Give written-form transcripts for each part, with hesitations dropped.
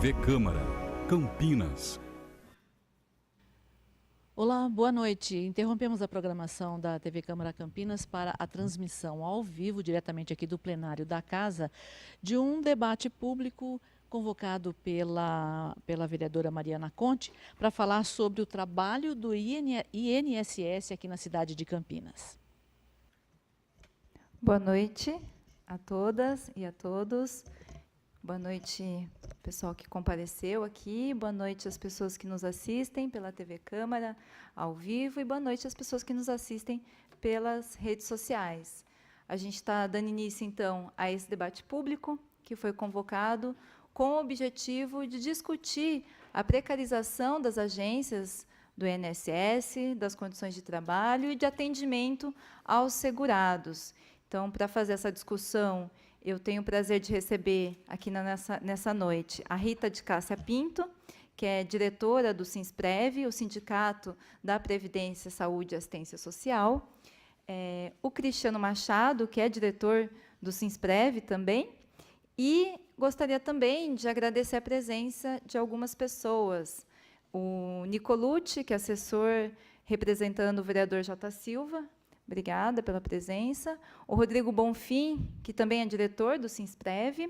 TV Câmara, Campinas. Olá, boa noite. Interrompemos a programação da TV Câmara Campinas para a transmissão ao vivo, diretamente aqui do plenário da Casa, de um debate público convocado pela vereadora Mariana Conte para falar sobre o trabalho do INSS aqui na cidade de Campinas. Boa noite a todas e a todos. Boa noite, pessoal que compareceu aqui. Boa noite às pessoas que nos assistem pela TV Câmara ao vivo e boa noite às pessoas que nos assistem pelas redes sociais. A gente está dando início, então, a esse debate público que foi convocado com o objetivo de discutir a precarização das agências do INSS, das condições de trabalho e de atendimento aos segurados. Então, para fazer essa discussão, eu tenho o prazer de receber aqui nessa noite a Rita de Cássia Pinto, que é diretora do Sinsprev, o Sindicato da Previdência, Saúde e Assistência Social, o Cristiano Machado, que é diretor do Sinsprev também, e gostaria também de agradecer a presença de algumas pessoas. O Nicolucci, que é assessor representando o vereador J. Silva, obrigada pela presença. O Rodrigo Bonfim, que também é diretor do Sinsprev.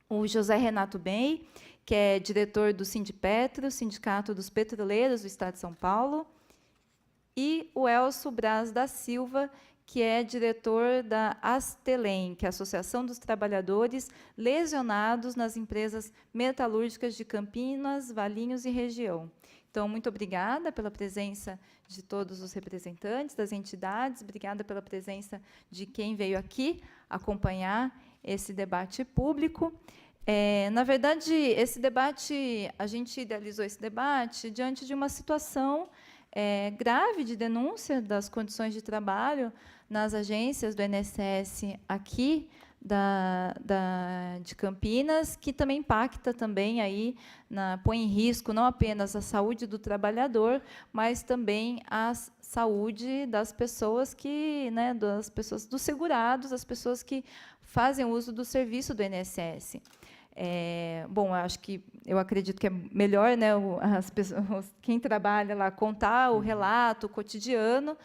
O José Renato Bey, que é diretor do Sindipetro, Sindicato dos Petroleiros do Estado de São Paulo. E o Elcio Braz da Silva, que é diretor da Astelem, que é a Associação dos Trabalhadores Lesionados nas Empresas Metalúrgicas de Campinas, Valinhos e região. Então, muito obrigada pela presença de todos os representantes das entidades, obrigada pela presença de quem veio aqui acompanhar esse debate público. Na verdade, esse debate, a gente idealizou esse debate diante de uma situação grave de denúncia das condições de trabalho nas agências do INSS aqui de Campinas, que também impacta também aí põe em risco não apenas a saúde do trabalhador, mas também a saúde das pessoas dos segurados, as pessoas que fazem uso do serviço do INSS. Bom, eu acredito que é melhor, né, as pessoas, quem trabalha lá, contar o relato, o cotidiano.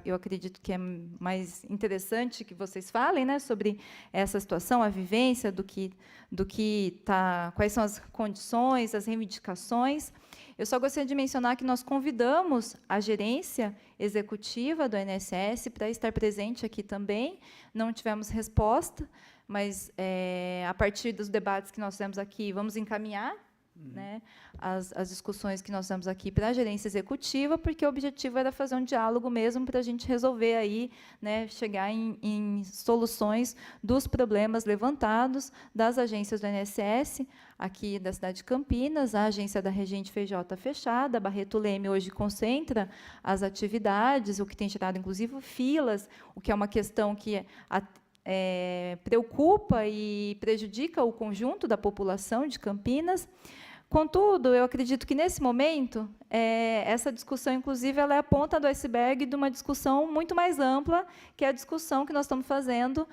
Eu acredito que é mais interessante que vocês falem, né, sobre essa situação, a vivência quais são as condições, as reivindicações. Eu só gostaria de mencionar que nós convidamos a gerência executiva do INSS para estar presente aqui também. Não tivemos resposta, mas, a partir dos debates que nós fizemos aqui, vamos encaminhar, né, as discussões que nós temos aqui para a gerência executiva, porque o objetivo era fazer um diálogo mesmo para a gente resolver aí, né, chegar em soluções dos problemas levantados das agências do INSS, aqui da cidade de Campinas. A agência da Regente FJ fechada, a Barreto Leme hoje concentra as atividades, o que tem gerado, inclusive, filas, o que é uma questão que preocupa e prejudica o conjunto da população de Campinas. Contudo, eu acredito que, nesse momento, essa discussão, inclusive, ela é a ponta do iceberg de uma discussão muito mais ampla, que é a discussão que nós estamos fazendo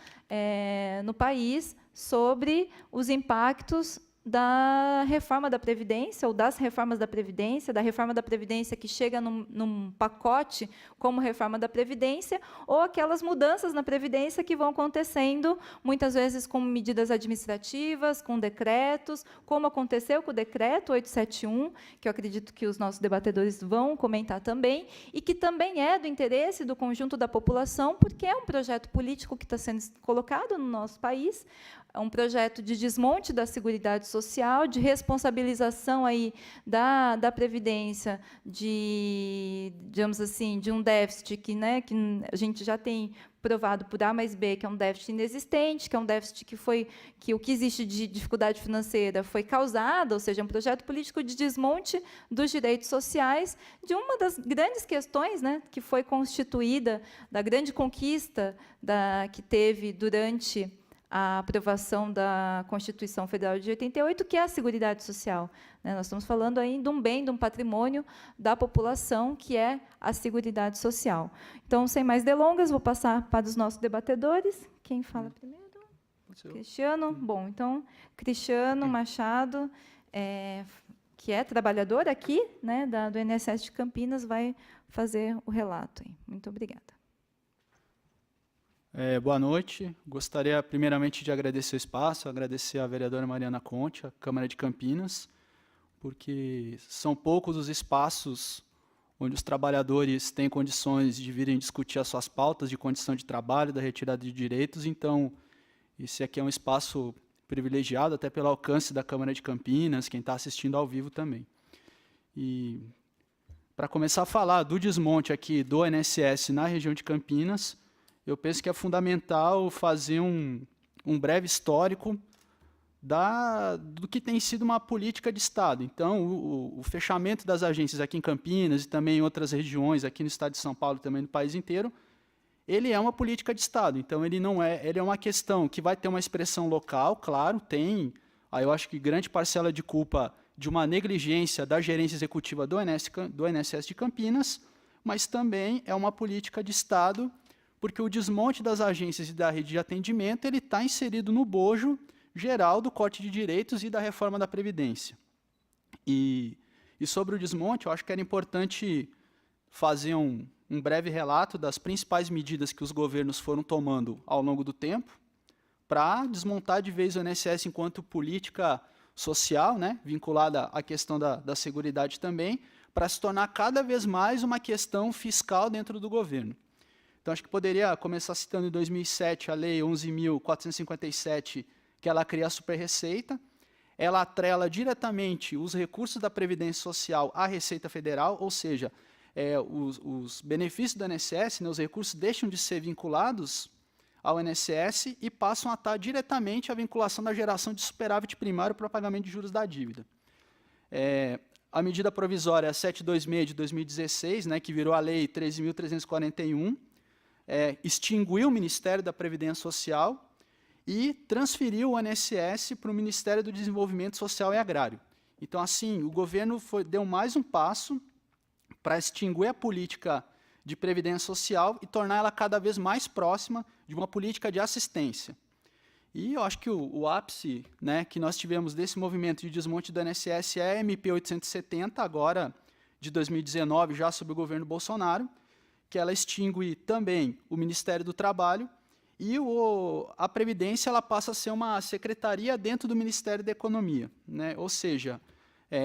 no país sobre os impactos da reforma da Previdência, ou das reformas da Previdência, da reforma da Previdência que chega num pacote como reforma da Previdência, ou aquelas mudanças na Previdência que vão acontecendo, muitas vezes com medidas administrativas, com decretos, como aconteceu com o decreto 871, que eu acredito que os nossos debatedores vão comentar também, e que também é do interesse do conjunto da população, porque é um projeto político que está sendo colocado no nosso país, é um projeto de desmonte da Seguridade Social, de responsabilização aí da Previdência, digamos assim, de um déficit que a gente já tem provado por A mais B, que é um déficit inexistente, que é um déficit que o que existe de dificuldade financeira foi causado, ou seja, um projeto político de desmonte dos direitos sociais, de uma das grandes questões, né, que foi constituída, da grande conquista que teve durante a aprovação da Constituição Federal de 88, que é a Seguridade Social. Nós estamos falando aí de um bem, de um patrimônio da população, que é a Seguridade Social. Então, sem mais delongas, vou passar para os nossos debatedores. Quem fala primeiro? Cristiano? Bom, então, Cristiano Machado, que é trabalhador aqui, né, do INSS de Campinas, vai fazer o relato aí. Muito obrigada. Boa noite. Gostaria, primeiramente, de agradecer o espaço, agradecer à vereadora Mariana Conte, à Câmara de Campinas, porque são poucos os espaços onde os trabalhadores têm condições de virem discutir as suas pautas de condição de trabalho, da retirada de direitos. Então, esse aqui é um espaço privilegiado, até pelo alcance da Câmara de Campinas, quem está assistindo ao vivo também. E, para começar a falar do desmonte aqui do INSS na região de Campinas, eu penso que é fundamental fazer um breve histórico do que tem sido uma política de Estado. Então, o fechamento das agências aqui em Campinas e também em outras regiões, aqui no estado de São Paulo, também no país inteiro, ele é uma política de Estado. Então, ele é uma questão que vai ter uma expressão local, claro, tem, aí eu acho que grande parcela de culpa de uma negligência da gerência executiva do INSS de Campinas, mas também é uma política de Estado, porque o desmonte das agências e da rede de atendimento ele está inserido no bojo geral do corte de direitos e da reforma da Previdência. E sobre o desmonte, eu acho que era importante fazer um breve relato das principais medidas que os governos foram tomando ao longo do tempo para desmontar de vez o INSS enquanto política social, né, vinculada à questão da seguridade também, para se tornar cada vez mais uma questão fiscal dentro do governo. Então, acho que poderia começar citando em 2007 a Lei 11.457, que ela cria a Super-Receita, ela atrela diretamente os recursos da Previdência Social à Receita Federal, ou seja, os benefícios do INSS, né, os recursos deixam de ser vinculados ao INSS e passam a estar diretamente à vinculação da geração de superávit primário para o pagamento de juros da dívida. A medida provisória 726 de 2016, né, que virou a Lei 13.341, extinguiu o Ministério da Previdência Social e transferiu o INSS para o Ministério do Desenvolvimento Social e Agrário. Então, assim, o governo deu mais um passo para extinguir a política de previdência social e tornar ela cada vez mais próxima de uma política de assistência. E eu acho que o ápice, né, que nós tivemos desse movimento de desmonte do INSS é a MP 870, agora de 2019, já sob o governo Bolsonaro, que ela extingue também o Ministério do Trabalho e a Previdência ela passa a ser uma secretaria dentro do Ministério da Economia, né? Ou seja,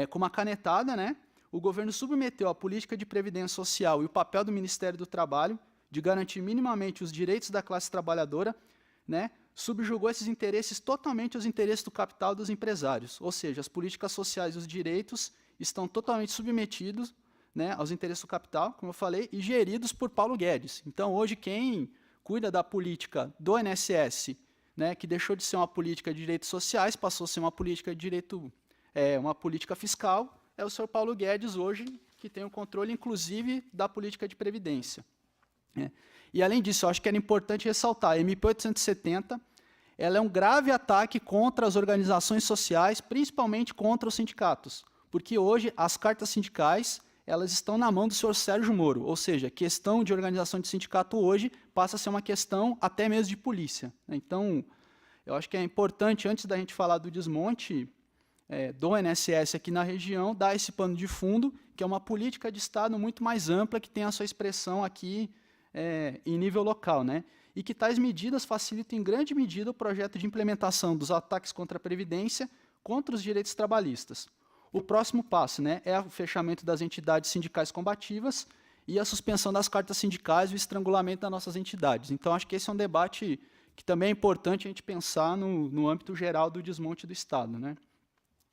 com uma canetada, né, o governo submeteu a política de previdência social e o papel do Ministério do Trabalho de garantir minimamente os direitos da classe trabalhadora, né, subjugou esses interesses totalmente aos interesses do capital e dos empresários. Ou seja, as políticas sociais e os direitos estão totalmente submetidos, né, aos interesses do capital, como eu falei, e geridos por Paulo Guedes. Então, hoje, quem cuida da política do INSS, né, que deixou de ser uma política de direitos sociais, passou a ser uma política de direito, uma política fiscal, é o senhor Paulo Guedes hoje, que tem o controle, inclusive, da política de previdência. E, além disso, eu acho que era importante ressaltar, a MP 870, ela é um grave ataque contra as organizações sociais, principalmente contra os sindicatos, porque hoje as cartas sindicais elas estão na mão do senhor Sérgio Moro, ou seja, questão de organização de sindicato hoje passa a ser uma questão até mesmo de polícia. Então, eu acho que é importante, antes da gente falar do desmonte do INSS aqui na região, dar esse pano de fundo, que é uma política de Estado muito mais ampla, que tem a sua expressão aqui em nível local, né? E que tais medidas facilitam em grande medida o projeto de implementação dos ataques contra a Previdência, contra os direitos trabalhistas. O próximo passo, né, é o fechamento das entidades sindicais combativas e a suspensão das cartas sindicais e o estrangulamento das nossas entidades. Então, acho que esse é um debate que também é importante a gente pensar no âmbito geral do desmonte do Estado, né?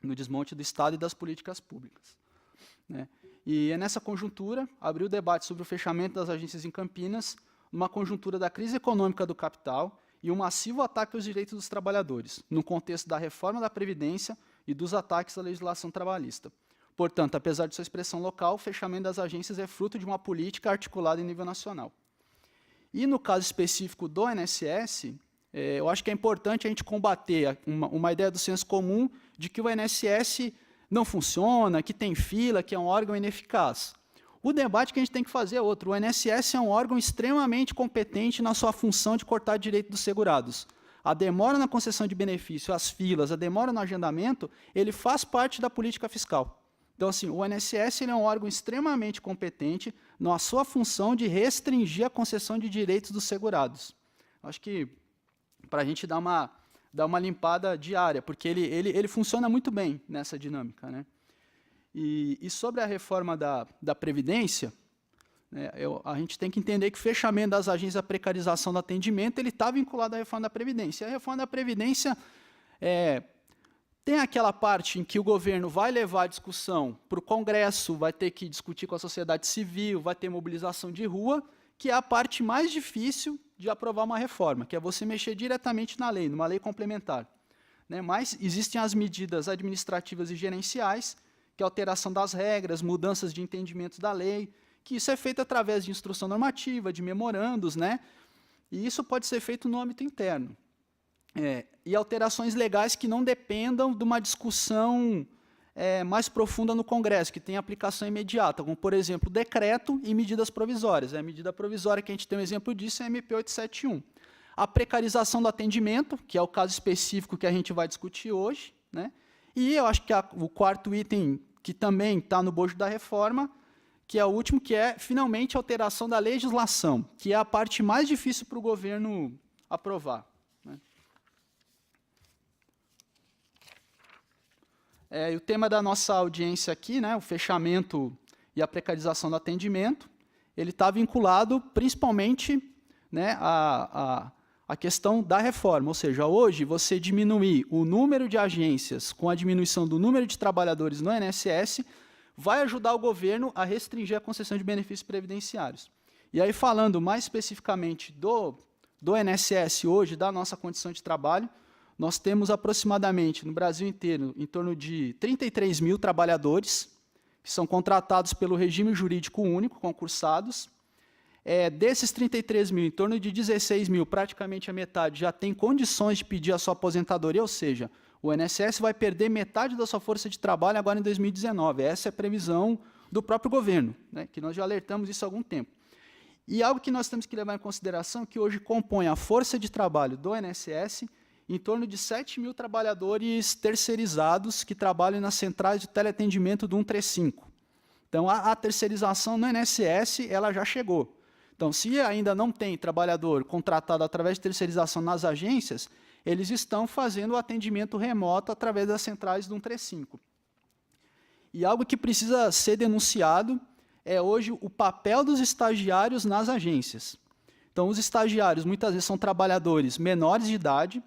No desmonte do Estado e das políticas públicas, né? E é nessa conjuntura, abriu o debate sobre o fechamento das agências em Campinas, numa conjuntura da crise econômica do capital e um massivo ataque aos direitos dos trabalhadores, no contexto da reforma da Previdência e dos ataques à legislação trabalhista. Portanto, apesar de sua expressão local, o fechamento das agências é fruto de uma política articulada em nível nacional. E, no caso específico do INSS, eu acho que é importante a gente combater uma ideia do senso comum de que o INSS não funciona, que tem fila, que é um órgão ineficaz. O debate que a gente tem que fazer é outro. O INSS é um órgão extremamente competente na sua função de cortar direito dos segurados. a demora na concessão de benefício, as filas, a demora no agendamento, ele faz parte da política fiscal. Então, assim, o INSS ele é um órgão extremamente competente na sua função de restringir a concessão de direitos dos segurados. Acho que, para a gente dar uma limpada diária, porque ele funciona muito bem nessa dinâmica, né? E sobre a reforma da Previdência, né, a gente tem que entender que o fechamento das agências da precarização do atendimento ele está vinculado à reforma da Previdência. E a reforma da Previdência tem aquela parte em que o governo vai levar a discussão para o Congresso, vai ter que discutir com a sociedade civil, vai ter mobilização de rua, que é a parte mais difícil de aprovar uma reforma, que é você mexer diretamente na lei, numa lei complementar, né? Mas existem as medidas administrativas e gerenciais, que é a alteração das regras, mudanças de entendimentos da lei, que isso é feito através de instrução normativa, de memorandos, né? E isso pode ser feito no âmbito interno. E alterações legais que não dependam de uma discussão mais profunda no Congresso, que tem aplicação imediata, como, por exemplo, decreto e medidas provisórias. A medida provisória que a gente tem um exemplo disso é a MP 871. A precarização do atendimento, que é o caso específico que a gente vai discutir hoje, né? E eu acho que o quarto item, que também está no bojo da reforma, que é o último, que é, finalmente, a alteração da legislação, que é a parte mais difícil para o governo aprovar. E o tema da nossa audiência aqui, né, o fechamento e a precarização do atendimento, ele está vinculado principalmente, né, à questão da reforma. Ou seja, hoje, você diminuir o número de agências com a diminuição do número de trabalhadores no INSS vai ajudar o governo a restringir a concessão de benefícios previdenciários. E aí, falando mais especificamente do INSS hoje, da nossa condição de trabalho, nós temos aproximadamente, no Brasil inteiro, em torno de 33 mil trabalhadores que são contratados pelo regime jurídico único, concursados. Desses 33 mil, em torno de 16 mil, praticamente a metade, já tem condições de pedir a sua aposentadoria, ou seja, o INSS vai perder metade da sua força de trabalho agora em 2019. Essa é a previsão do próprio governo, né, que nós já alertamos isso há algum tempo. E algo que nós temos que levar em consideração, que hoje compõe a força de trabalho do INSS, em torno de 7 mil trabalhadores terceirizados que trabalham nas centrais de teleatendimento do 135. Então, a terceirização no INSS ela já chegou. Então, se ainda não tem trabalhador contratado através de terceirização nas agências, eles estão fazendo o atendimento remoto através das centrais do 135. E algo que precisa ser denunciado é hoje o papel dos estagiários nas agências. Então, os estagiários muitas vezes são trabalhadores menores de idade.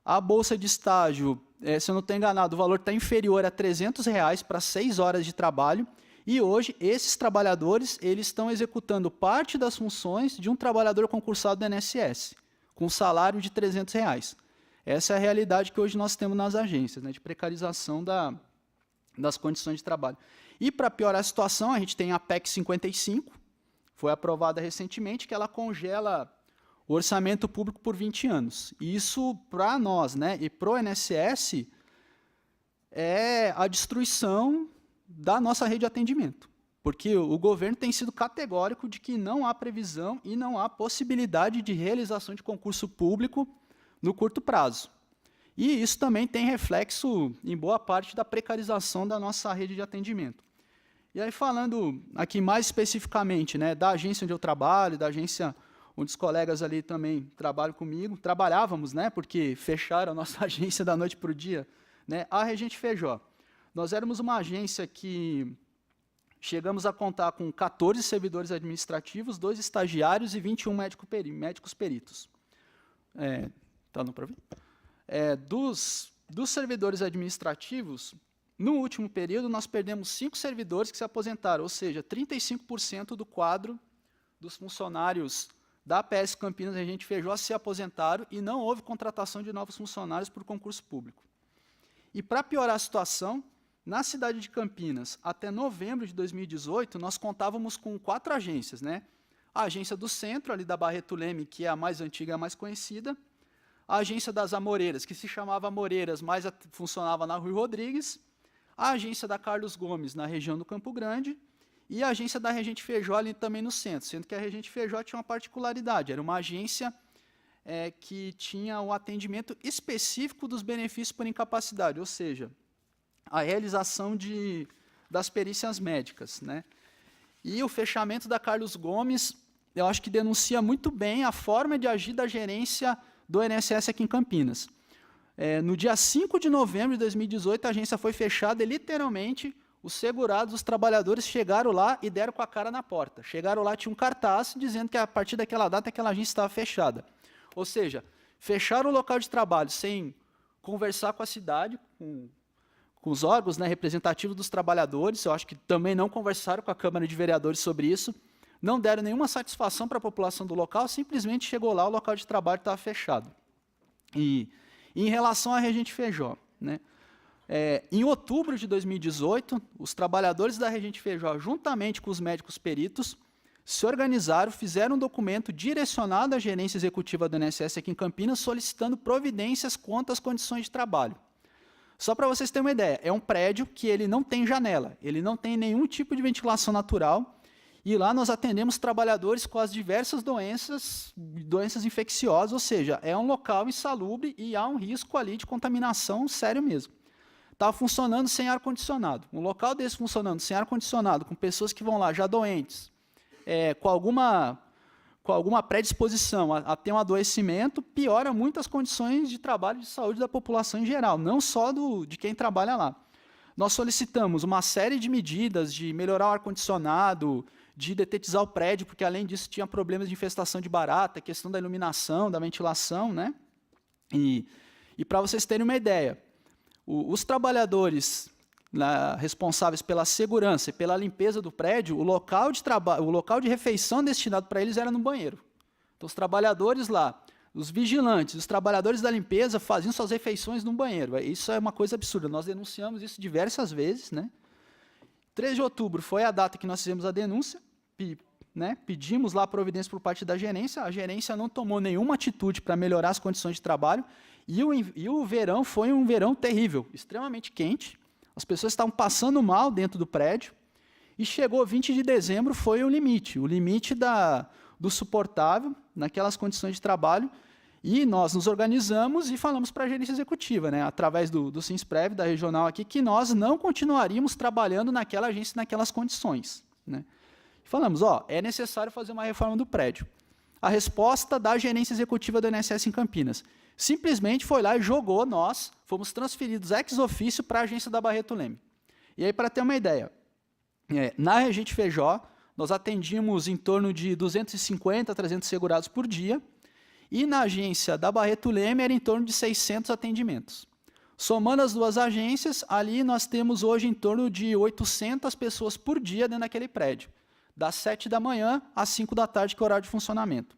A bolsa de estágio, se eu não estou enganado, o valor está inferior a R$ 300 para 6 horas de trabalho, e hoje esses trabalhadores eles estão executando parte das funções de um trabalhador concursado do INSS, com salário de R$ 300. Essa é a realidade que hoje nós temos nas agências, né, de precarização das condições de trabalho. E, para piorar a situação, a gente tem a PEC 55, foi aprovada recentemente, que ela congela o orçamento público por 20 anos. E isso, para nós, né, e para o INSS, é a destruição da nossa rede de atendimento. Porque o governo tem sido categórico de que não há previsão e não há possibilidade de realização de concurso público no curto prazo. E isso também tem reflexo em boa parte da precarização da nossa rede de atendimento. E aí, falando aqui mais especificamente, né, da agência onde eu trabalho, da agência onde os colegas ali também trabalham comigo, trabalhávamos, né, porque fecharam a nossa agência da noite para o dia, né, a Regente Feijó. Nós éramos uma agência que chegamos a contar com 14 servidores administrativos, 2 estagiários e 21 médicos peritos. Tá no provi? Dos servidores administrativos, no último período, nós perdemos 5 servidores que se aposentaram, ou seja, 35% do quadro dos funcionários da APS Campinas Regente Feijó se aposentaram e não houve contratação de novos funcionários por concurso público. E, para piorar a situação, na cidade de Campinas, até novembro de 2018, nós contávamos com 4 agências, né? A agência do centro, ali da Barreto Leme, que é a mais antiga e a mais conhecida, a agência das Amoreiras, que se chamava Amoreiras, mas funcionava na Rui Rodrigues, a agência da Carlos Gomes, na região do Campo Grande, e a agência da Regente Feijó, ali também no centro, sendo que a Regente Feijó tinha uma particularidade, era uma agência que tinha o atendimento específico dos benefícios por incapacidade, ou seja, a realização das perícias médicas, né? E o fechamento da Carlos Gomes, eu acho que denuncia muito bem a forma de agir da gerência do INSS aqui em Campinas. No dia 5 de novembro de 2018, a agência foi fechada e, literalmente, os segurados, os trabalhadores chegaram lá e deram com a cara na porta. Chegaram lá, tinha um cartaz dizendo que, a partir daquela data, aquela agência estava fechada. Ou seja, fecharam o local de trabalho sem conversar com a cidade, com os órgãos, né, representativos dos trabalhadores. Eu acho que também não conversaram com a Câmara de Vereadores sobre isso. Não deram nenhuma satisfação para a população do local, simplesmente chegou lá, o local de trabalho estava fechado. E em relação à Regente Feijó, né, em outubro de 2018, os trabalhadores da Regente Feijó, juntamente com os médicos peritos, se organizaram, fizeram um documento direcionado à gerência executiva do INSS aqui em Campinas, solicitando providências quanto às condições de trabalho. Só para vocês terem uma ideia, é um prédio que ele não tem janela, ele não tem nenhum tipo de ventilação natural, e lá nós atendemos trabalhadores com as diversas doenças infecciosas, ou seja, é um local insalubre e há um risco ali de contaminação sério mesmo. Estava funcionando sem ar-condicionado. Um local desse funcionando sem ar-condicionado, com pessoas que vão lá já doentes, com alguma predisposição a ter um adoecimento, piora muito as condições de trabalho e de saúde da população em geral, não só de quem trabalha lá. Nós solicitamos uma série de medidas de melhorar o ar-condicionado, de detetizar o prédio, porque, além disso, tinha problemas de infestação de barata, questão da iluminação, da ventilação, né? E para vocês terem uma ideia, os trabalhadores responsáveis pela segurança e pela limpeza do prédio, o local de refeição destinado para eles era no banheiro. Então, os trabalhadores lá, os vigilantes, os trabalhadores da limpeza faziam suas refeições no banheiro. Isso é uma coisa absurda. Nós denunciamos isso diversas vezes, né? 3 de outubro foi a data que nós fizemos a denúncia, né? Pedimos lá a providência por parte da gerência, a gerência não tomou nenhuma atitude para melhorar as condições de trabalho, e o verão foi um verão terrível, extremamente quente, as pessoas estavam passando mal dentro do prédio, e chegou 20 de dezembro, foi o limite do suportável, naquelas condições de trabalho, e nós nos organizamos e falamos para a gerência executiva, né, através do Sinsprev, da regional aqui, que nós não continuaríamos trabalhando naquela agência, naquelas condições, né. Falamos, é necessário fazer uma reforma do prédio. A resposta da gerência executiva do INSS em Campinas simplesmente foi lá e jogou nós, fomos transferidos ex officio para a agência da Barreto Leme. E aí, para ter uma ideia, na Regente Feijó, nós atendíamos em torno de 250 a 300 segurados por dia, e na agência da Barreto Leme era em torno de 600 atendimentos. Somando as duas agências, ali nós temos hoje em torno de 800 pessoas por dia dentro daquele prédio, das 7 da manhã às 5 da tarde, que é o horário de funcionamento.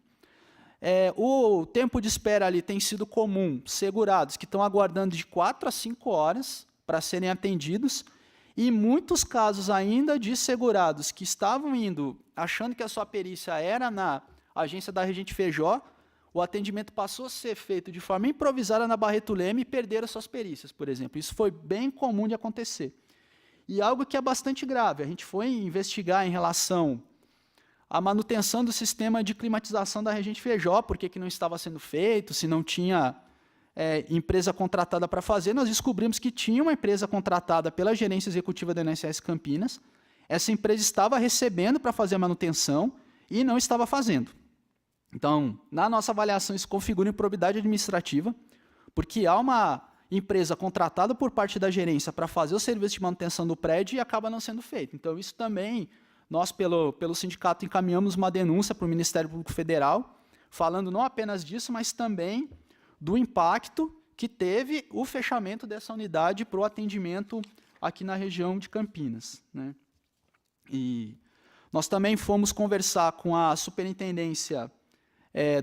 O tempo de espera ali tem sido comum, segurados que estão aguardando de 4 a 5 horas para serem atendidos, e muitos casos ainda de segurados que estavam indo, achando que a sua perícia era na agência da Regente Feijó, o atendimento passou a ser feito de forma improvisada na Barreto Leme e perderam suas perícias, por exemplo. Isso foi bem comum de acontecer. E algo que é bastante grave, a gente foi investigar em relação à manutenção do sistema de climatização da Regente Feijó, por que não estava sendo feito, se não tinha empresa contratada para fazer. Nós descobrimos que tinha uma empresa contratada pela gerência executiva da INSS Campinas, essa empresa estava recebendo para fazer a manutenção e não estava fazendo. Então, na nossa avaliação, isso configura improbidade administrativa, porque há uma empresa contratada por parte da gerência para fazer o serviço de manutenção do prédio e acaba não sendo feito. Então, isso também, nós, pelo sindicato, encaminhamos uma denúncia para o Ministério Público Federal, falando não apenas disso, mas também do impacto que teve o fechamento dessa unidade para o atendimento aqui na região de Campinas, né? E nós também fomos conversar com a superintendência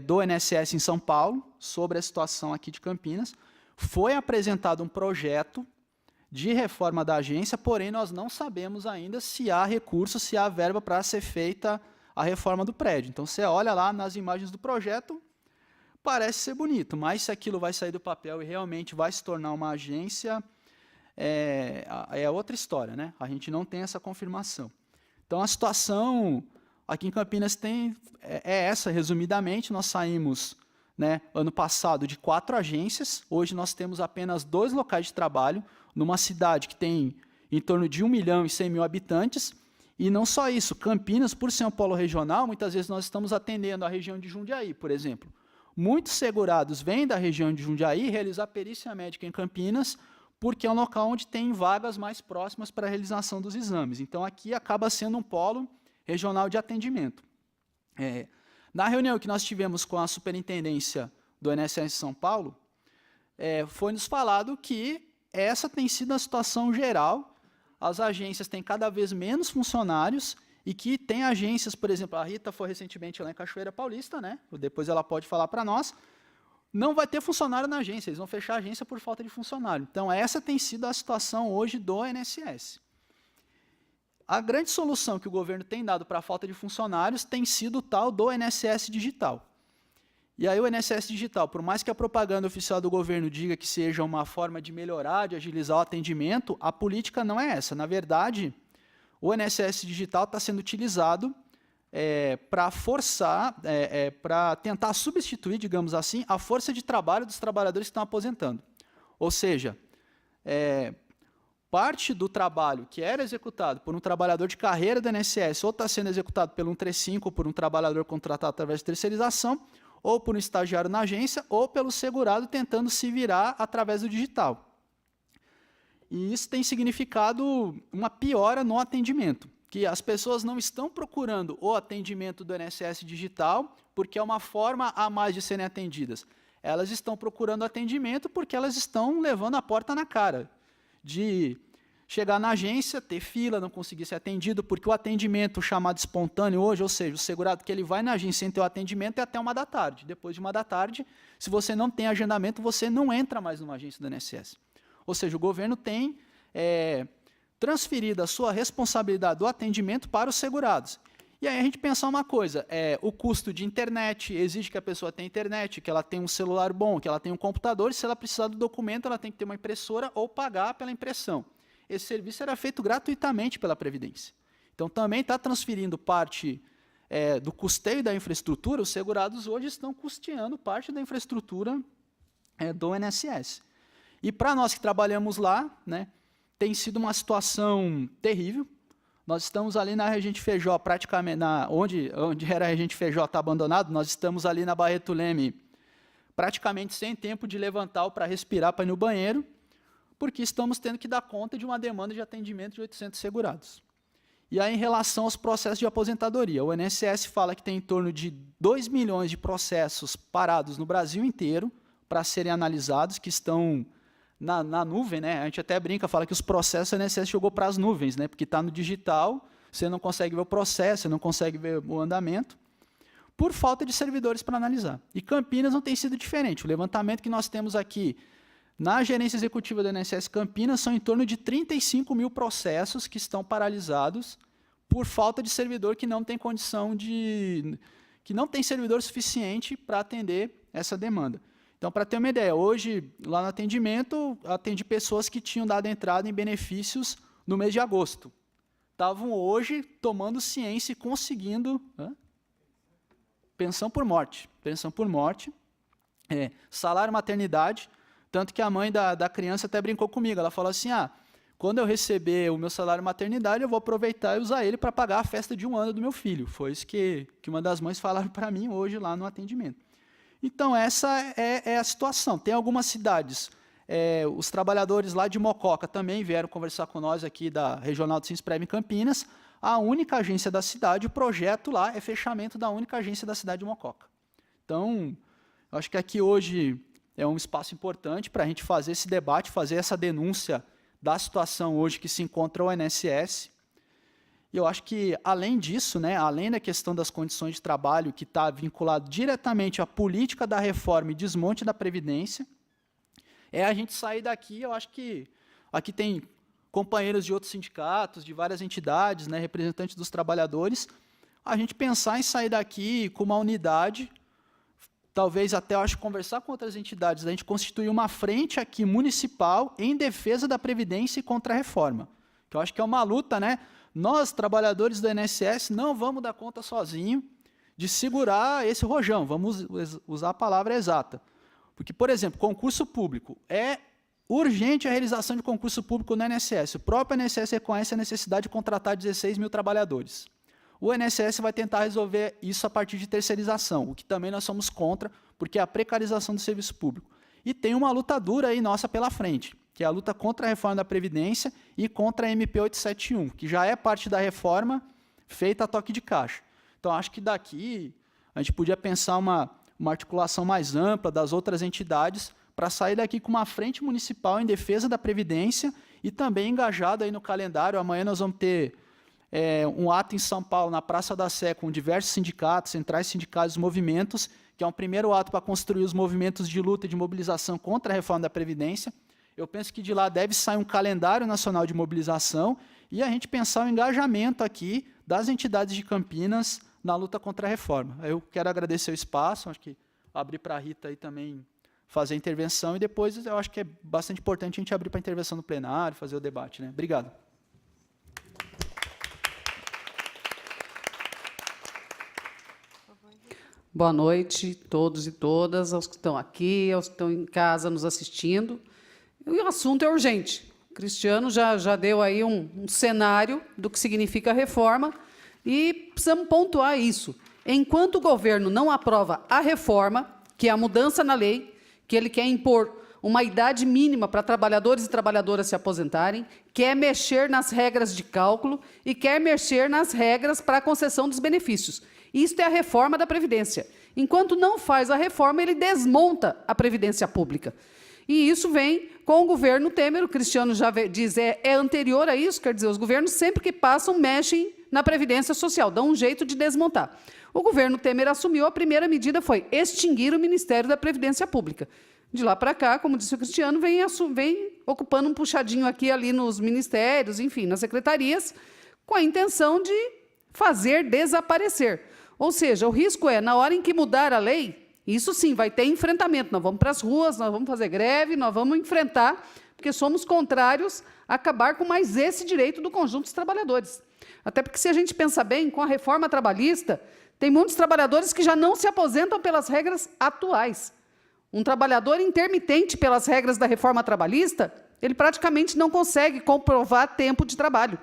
do INSS em São Paulo sobre a situação aqui de Campinas. Foi apresentado um projeto de reforma da agência, porém nós não sabemos ainda se há recurso, se há verba para ser feita a reforma do prédio. Então, você olha lá nas imagens do projeto, parece ser bonito, mas se aquilo vai sair do papel e realmente vai se tornar uma agência, é outra história, né? A gente não tem essa confirmação. Então, a situação aqui em Campinas é essa, resumidamente. Nós saímos né, ano passado, de 4 agências. Hoje nós temos apenas 2 locais de trabalho, numa cidade que tem em torno de 1.100.000 habitantes. E não só isso, Campinas, por ser um polo regional, muitas vezes nós estamos atendendo a região de Jundiaí, por exemplo. Muitos segurados vêm da região de Jundiaí realizar perícia médica em Campinas, porque é um local onde tem vagas mais próximas para a realização dos exames. Então, aqui acaba sendo um polo regional de atendimento. Na reunião que nós tivemos com a superintendência do INSS São Paulo, foi nos falado que essa tem sido a situação geral. As agências têm cada vez menos funcionários e que tem agências, por exemplo, a Rita foi recentemente lá em Cachoeira Paulista, né? Depois ela pode falar para nós, não vai ter funcionário na agência, eles vão fechar a agência por falta de funcionário. Então, essa tem sido a situação hoje do INSS. A grande solução que o governo tem dado para a falta de funcionários tem sido o tal do INSS Digital. E aí o INSS Digital, por mais que a propaganda oficial do governo diga que seja uma forma de melhorar, de agilizar o atendimento, a política não é essa. Na verdade, o INSS Digital está sendo utilizado para forçar, para tentar substituir, digamos assim, a força de trabalho dos trabalhadores que estão aposentando. Ou seja, parte do trabalho que era executado por um trabalhador de carreira do INSS ou está sendo executado pelo 135, por um trabalhador contratado através de terceirização, ou por um estagiário na agência, ou pelo segurado tentando se virar através do digital. E isso tem significado uma piora no atendimento, que as pessoas não estão procurando o atendimento do INSS digital porque é uma forma a mais de serem atendidas. Elas estão procurando atendimento porque elas estão levando a porta na cara, de chegar na agência, ter fila, não conseguir ser atendido, porque o atendimento chamado espontâneo hoje, ou seja, o segurado que ele vai na agência sem ter o atendimento é até 13h. Depois de 13h, se você não tem agendamento, você não entra mais numa agência do INSS. Ou seja, o governo tem transferido a sua responsabilidade do atendimento para os segurados. E aí a gente pensar uma coisa, o custo de internet, exige que a pessoa tenha internet, que ela tenha um celular bom, que ela tenha um computador, e se ela precisar do documento, ela tem que ter uma impressora ou pagar pela impressão. Esse serviço era feito gratuitamente pela Previdência. Então, também está transferindo parte do custeio da infraestrutura, os segurados hoje estão custeando parte da infraestrutura do INSS. E para nós que trabalhamos lá, né, tem sido uma situação terrível. Nós estamos ali na Regente Feijó, praticamente, onde era a Regente Feijó está abandonado, nós estamos ali na Barreto Leme, praticamente sem tempo de levantar ou para respirar, para ir no banheiro, porque estamos tendo que dar conta de uma demanda de atendimento de 800 segurados. E aí, em relação aos processos de aposentadoria, o INSS fala que tem em torno de 2 milhões de processos parados no Brasil inteiro para serem analisados, que estão na nuvem, né? A gente até brinca, fala que os processos o INSS jogou para as nuvens, né? Porque está no digital, você não consegue ver o processo, você não consegue ver o andamento, por falta de servidores para analisar. E Campinas não tem sido diferente. O levantamento que nós temos aqui na gerência executiva do INSS Campinas são em torno de 35 mil processos que estão paralisados por falta de servidor que não tem condição de... que não tem servidor suficiente para atender essa demanda. Então, para ter uma ideia, hoje, lá no atendimento, atendi pessoas que tinham dado entrada em benefícios no mês de agosto. Estavam hoje tomando ciência e conseguindo... Pensão por morte. Pensão por morte. Salário maternidade. Tanto que a mãe da criança até brincou comigo. Ela falou assim, quando eu receber o meu salário maternidade, eu vou aproveitar e usar ele para pagar a festa de 1 ano do meu filho. Foi isso que uma das mães falaram para mim hoje lá no atendimento. Então, essa é a situação. Tem algumas cidades, os trabalhadores lá de Mococa também vieram conversar com nós aqui da Regional do Sinsprev em Campinas. A única agência da cidade, o projeto lá é fechamento da única agência da cidade de Mococa. Então, eu acho que aqui hoje é um espaço importante para a gente fazer esse debate, fazer essa denúncia da situação hoje que se encontra o INSS. E eu acho que, além disso, né, além da questão das condições de trabalho, que está vinculado diretamente à política da reforma e desmonte da Previdência, a gente sair daqui, eu acho que aqui tem companheiros de outros sindicatos, de várias entidades, né, representantes dos trabalhadores, a gente pensar em sair daqui com uma unidade, talvez até, eu acho, conversar com outras entidades, a gente constituir uma frente aqui municipal em defesa da Previdência e contra a reforma, que eu acho que é uma luta, né? Nós, trabalhadores do INSS, não vamos dar conta sozinho de segurar esse rojão, vamos usar a palavra exata. Porque, por exemplo, concurso público. É urgente a realização de concurso público no INSS. O próprio INSS reconhece a necessidade de contratar 16 mil trabalhadores. O INSS vai tentar resolver isso a partir de terceirização, o que também nós somos contra, porque é a precarização do serviço público. E tem uma luta dura aí nossa pela frente, que é a luta contra a reforma da Previdência e contra a MP 871, que já é parte da reforma feita a toque de caixa. Então, acho que daqui a gente podia pensar uma articulação mais ampla das outras entidades para sair daqui com uma frente municipal em defesa da Previdência e também engajado aí no calendário. Amanhã nós vamos ter um ato em São Paulo, na Praça da Sé, com diversos sindicatos, centrais sindicais, movimentos, que é um primeiro ato para construir os movimentos de luta e de mobilização contra a reforma da Previdência. Eu penso que de lá deve sair um calendário nacional de mobilização e a gente pensar o engajamento aqui das entidades de Campinas na luta contra a reforma. Eu quero agradecer o espaço, acho que abrir para a Rita aí também fazer a intervenção e depois eu acho que é bastante importante a gente abrir para a intervenção no plenário, fazer o debate, né? Obrigado. Boa noite a todos e todas, aos que estão aqui, aos que estão em casa nos assistindo. E o assunto é urgente. O Cristiano já deu aí um cenário do que significa a reforma e precisamos pontuar isso. Enquanto o governo não aprova a reforma, que é a mudança na lei, que ele quer impor uma idade mínima para trabalhadores e trabalhadoras se aposentarem, quer mexer nas regras de cálculo e quer mexer nas regras para a concessão dos benefícios. Isto é a reforma da Previdência. Enquanto não faz a reforma, ele desmonta a Previdência Pública. E isso vem com o governo Temer, o Cristiano já diz, é anterior a isso, quer dizer, os governos sempre que passam mexem na Previdência Social, dão um jeito de desmontar. O governo Temer assumiu, a primeira medida foi extinguir o Ministério da Previdência Pública. De lá para cá, como disse o Cristiano, vem ocupando um puxadinho aqui e ali nos ministérios, enfim, nas secretarias, com a intenção de fazer desaparecer. Ou seja, o risco é, na hora em que mudar a lei, isso sim, vai ter enfrentamento. Nós vamos para as ruas, nós vamos fazer greve, nós vamos enfrentar, porque somos contrários a acabar com mais esse direito do conjunto dos trabalhadores. Até porque, se a gente pensar bem, com a reforma trabalhista, tem muitos trabalhadores que já não se aposentam pelas regras atuais. Um trabalhador intermitente pelas regras da reforma trabalhista, ele praticamente não consegue comprovar tempo de trabalho.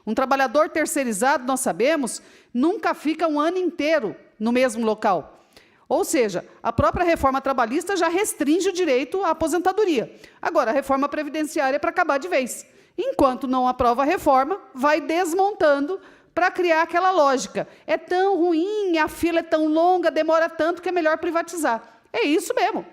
Um trabalhador terceirizado, nós sabemos, nunca fica um ano inteiro no mesmo local. Ou seja, a própria reforma trabalhista já restringe o direito à aposentadoria. Agora, a reforma previdenciária é para acabar de vez. Enquanto não aprova a reforma, vai desmontando para criar aquela lógica. É tão ruim, a fila é tão longa, demora tanto que é melhor privatizar. É isso mesmo.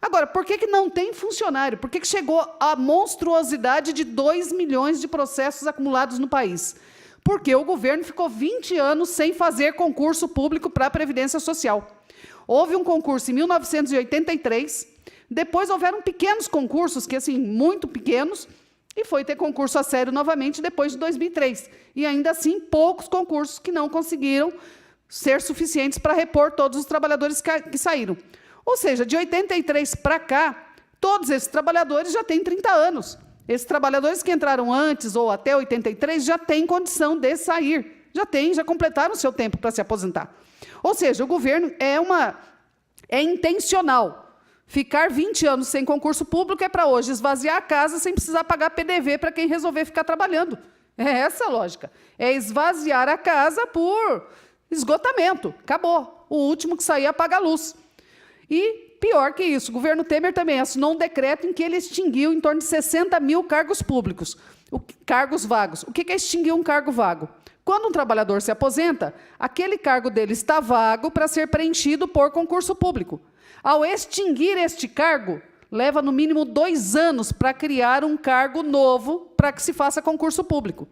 Agora, por que não tem funcionário? Por que chegou a monstruosidade de 2 milhões de processos acumulados no país? Porque o governo ficou 20 anos sem fazer concurso público para a Previdência Social. Houve um concurso em 1983, depois houveram pequenos concursos, que assim, muito pequenos, e foi ter concurso a sério novamente depois de 2003. E ainda assim, poucos concursos que não conseguiram ser suficientes para repor todos os trabalhadores que saíram. Ou seja, de 83 para cá, todos esses trabalhadores já têm 30 anos. Esses trabalhadores que entraram antes ou até 83 já têm condição de sair. Já completaram o seu tempo para se aposentar. Ou seja, o governo é intencional. Ficar 20 anos sem concurso público é para hoje esvaziar a casa sem precisar pagar PDV para quem resolver ficar trabalhando. É essa a lógica. É esvaziar a casa por esgotamento. Acabou. O último que sair apaga a luz. E, pior que isso, o governo Temer também assinou um decreto em que ele extinguiu em torno de 60 mil cargos públicos, cargos vagos. O que é extinguir um cargo vago? Quando um trabalhador se aposenta, aquele cargo dele está vago para ser preenchido por concurso público. Ao extinguir este cargo, leva no mínimo 2 anos para criar um cargo novo para que se faça concurso público.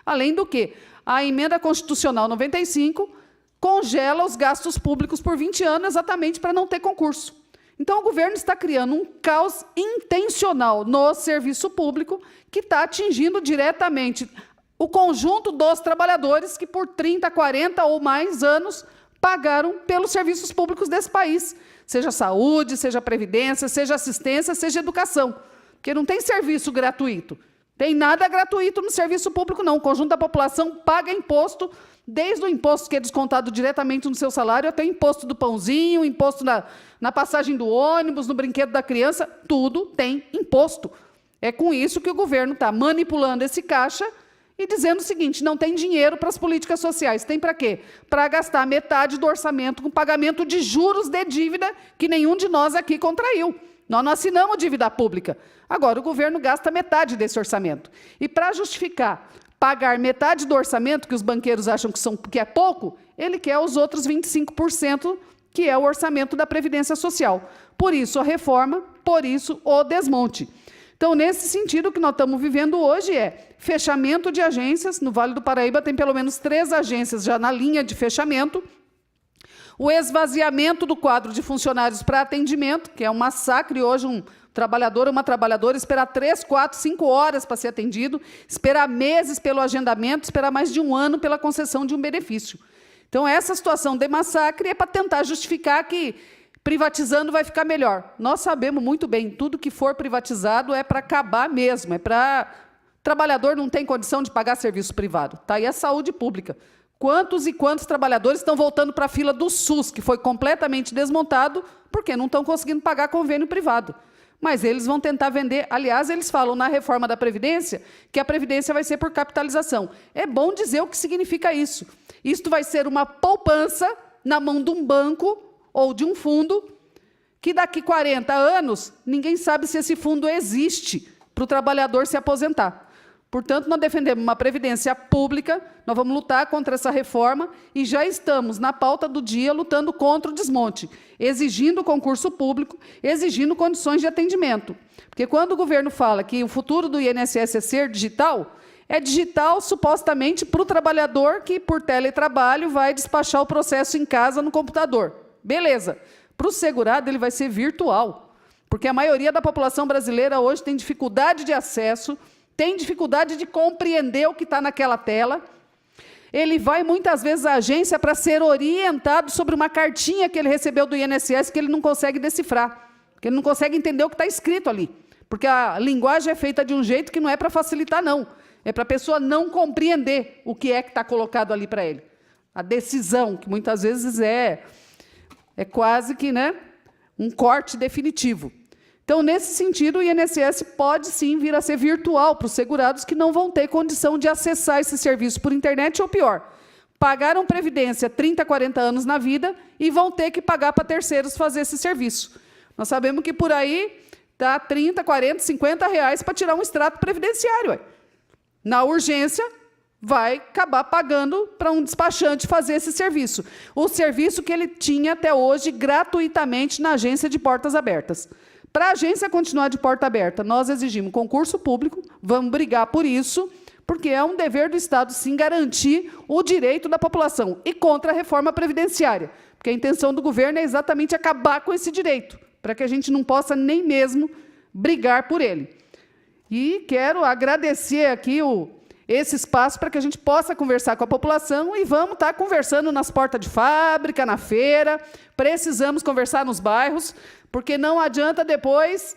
Além do que, a Emenda Constitucional 95 congela os gastos públicos por 20 anos exatamente para não ter concurso. Então, o governo está criando um caos intencional no serviço público que está atingindo diretamente o conjunto dos trabalhadores que, por 30, 40 ou mais anos, pagaram pelos serviços públicos desse país, seja saúde, seja previdência, seja assistência, seja educação, porque não tem serviço gratuito. Tem nada gratuito no serviço público, não. O conjunto da população paga imposto, desde o imposto que é descontado diretamente no seu salário, até o imposto do pãozinho, o imposto na passagem do ônibus, no brinquedo da criança, tudo tem imposto. É com isso que o governo está manipulando esse caixa e dizendo o seguinte, não tem dinheiro para as políticas sociais. Tem para quê? Para gastar metade do orçamento com pagamento de juros de dívida que nenhum de nós aqui contraiu. Nós não assinamos dívida pública. Agora, o governo gasta metade desse orçamento. E para justificar pagar metade do orçamento, que os banqueiros acham que é pouco, ele quer os outros 25%, que é o orçamento da Previdência Social. Por isso a reforma, por isso o desmonte. Então, nesse sentido, o que nós estamos vivendo hoje é fechamento de agências. No Vale do Paraíba tem pelo menos 3 agências já na linha de fechamento. O esvaziamento do quadro de funcionários para atendimento, que é um massacre hoje, um trabalhador ou uma trabalhadora esperar 3, 4, 5 horas para ser atendido, esperar meses pelo agendamento, esperar mais de 1 ano pela concessão de um benefício. Então, essa situação de massacre é para tentar justificar que privatizando vai ficar melhor. Nós sabemos muito bem, tudo que for privatizado é para acabar mesmo, é para... Trabalhador não tem condição de pagar serviço privado. Tá aí a saúde pública. Quantos e quantos trabalhadores estão voltando para a fila do SUS, que foi completamente desmontado, porque não estão conseguindo pagar convênio privado. Mas eles vão tentar vender. Aliás, eles falam na reforma da Previdência que a Previdência vai ser por capitalização. É bom dizer o que significa isso. Isto vai ser uma poupança na mão de um banco ou de um fundo, que daqui 40 anos, ninguém sabe se esse fundo existe para o trabalhador se aposentar. Portanto, nós defendemos uma previdência pública, nós vamos lutar contra essa reforma e já estamos, na pauta do dia, lutando contra o desmonte, exigindo concurso público, exigindo condições de atendimento. Porque quando o governo fala que o futuro do INSS é ser digital, é digital supostamente para o trabalhador que, por teletrabalho, vai despachar o processo em casa no computador. Beleza. Para o segurado, ele vai ser virtual, porque a maioria da população brasileira hoje tem dificuldade de acesso, tem dificuldade de compreender o que está naquela tela. Ele vai, muitas vezes, à agência para ser orientado sobre uma cartinha que ele recebeu do INSS que ele não consegue decifrar, que ele não consegue entender o que está escrito ali, porque a linguagem é feita de um jeito que não é para facilitar, não. É para a pessoa não compreender o que é que está colocado ali para ele. A decisão, que muitas vezes é quase que, né, um corte definitivo. Então, nesse sentido, o INSS pode, sim, vir a ser virtual para os segurados que não vão ter condição de acessar esse serviço por internet, ou pior, pagaram Previdência 30, 40 anos na vida e vão ter que pagar para terceiros fazer esse serviço. Nós sabemos que por aí dá 30, 40, 50 reais para tirar um extrato previdenciário. Ué. Na urgência, vai acabar pagando para um despachante fazer esse serviço. O serviço que ele tinha até hoje gratuitamente na agência de portas abertas. Para a agência continuar de porta aberta, nós exigimos concurso público, vamos brigar por isso, porque é um dever do Estado, sim, garantir o direito da população e contra a reforma previdenciária, porque a intenção do governo é exatamente acabar com esse direito, para que a gente não possa nem mesmo brigar por ele. E quero agradecer aqui esse espaço para que a gente possa conversar com a população e vamos estar conversando nas portas de fábrica, na feira, precisamos conversar nos bairros, porque não adianta depois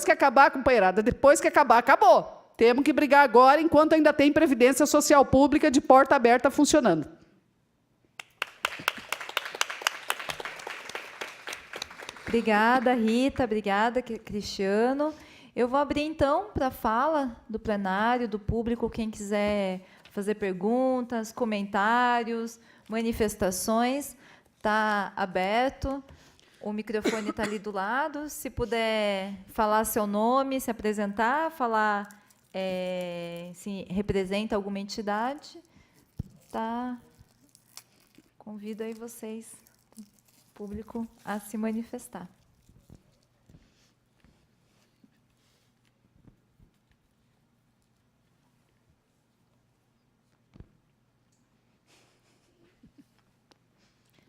que acabar, companheirada, depois que acabar, acabou. Temos que brigar agora, enquanto ainda tem Previdência Social Pública de porta aberta funcionando. Obrigada, Rita. Obrigada, Cristiano. Eu vou abrir, então, para a fala do plenário, do público, quem quiser fazer perguntas, comentários, manifestações, está aberto. O microfone está ali do lado. Se puder falar seu nome, se apresentar, falar se representa alguma entidade, tá? Convido aí vocês, público, a se manifestar.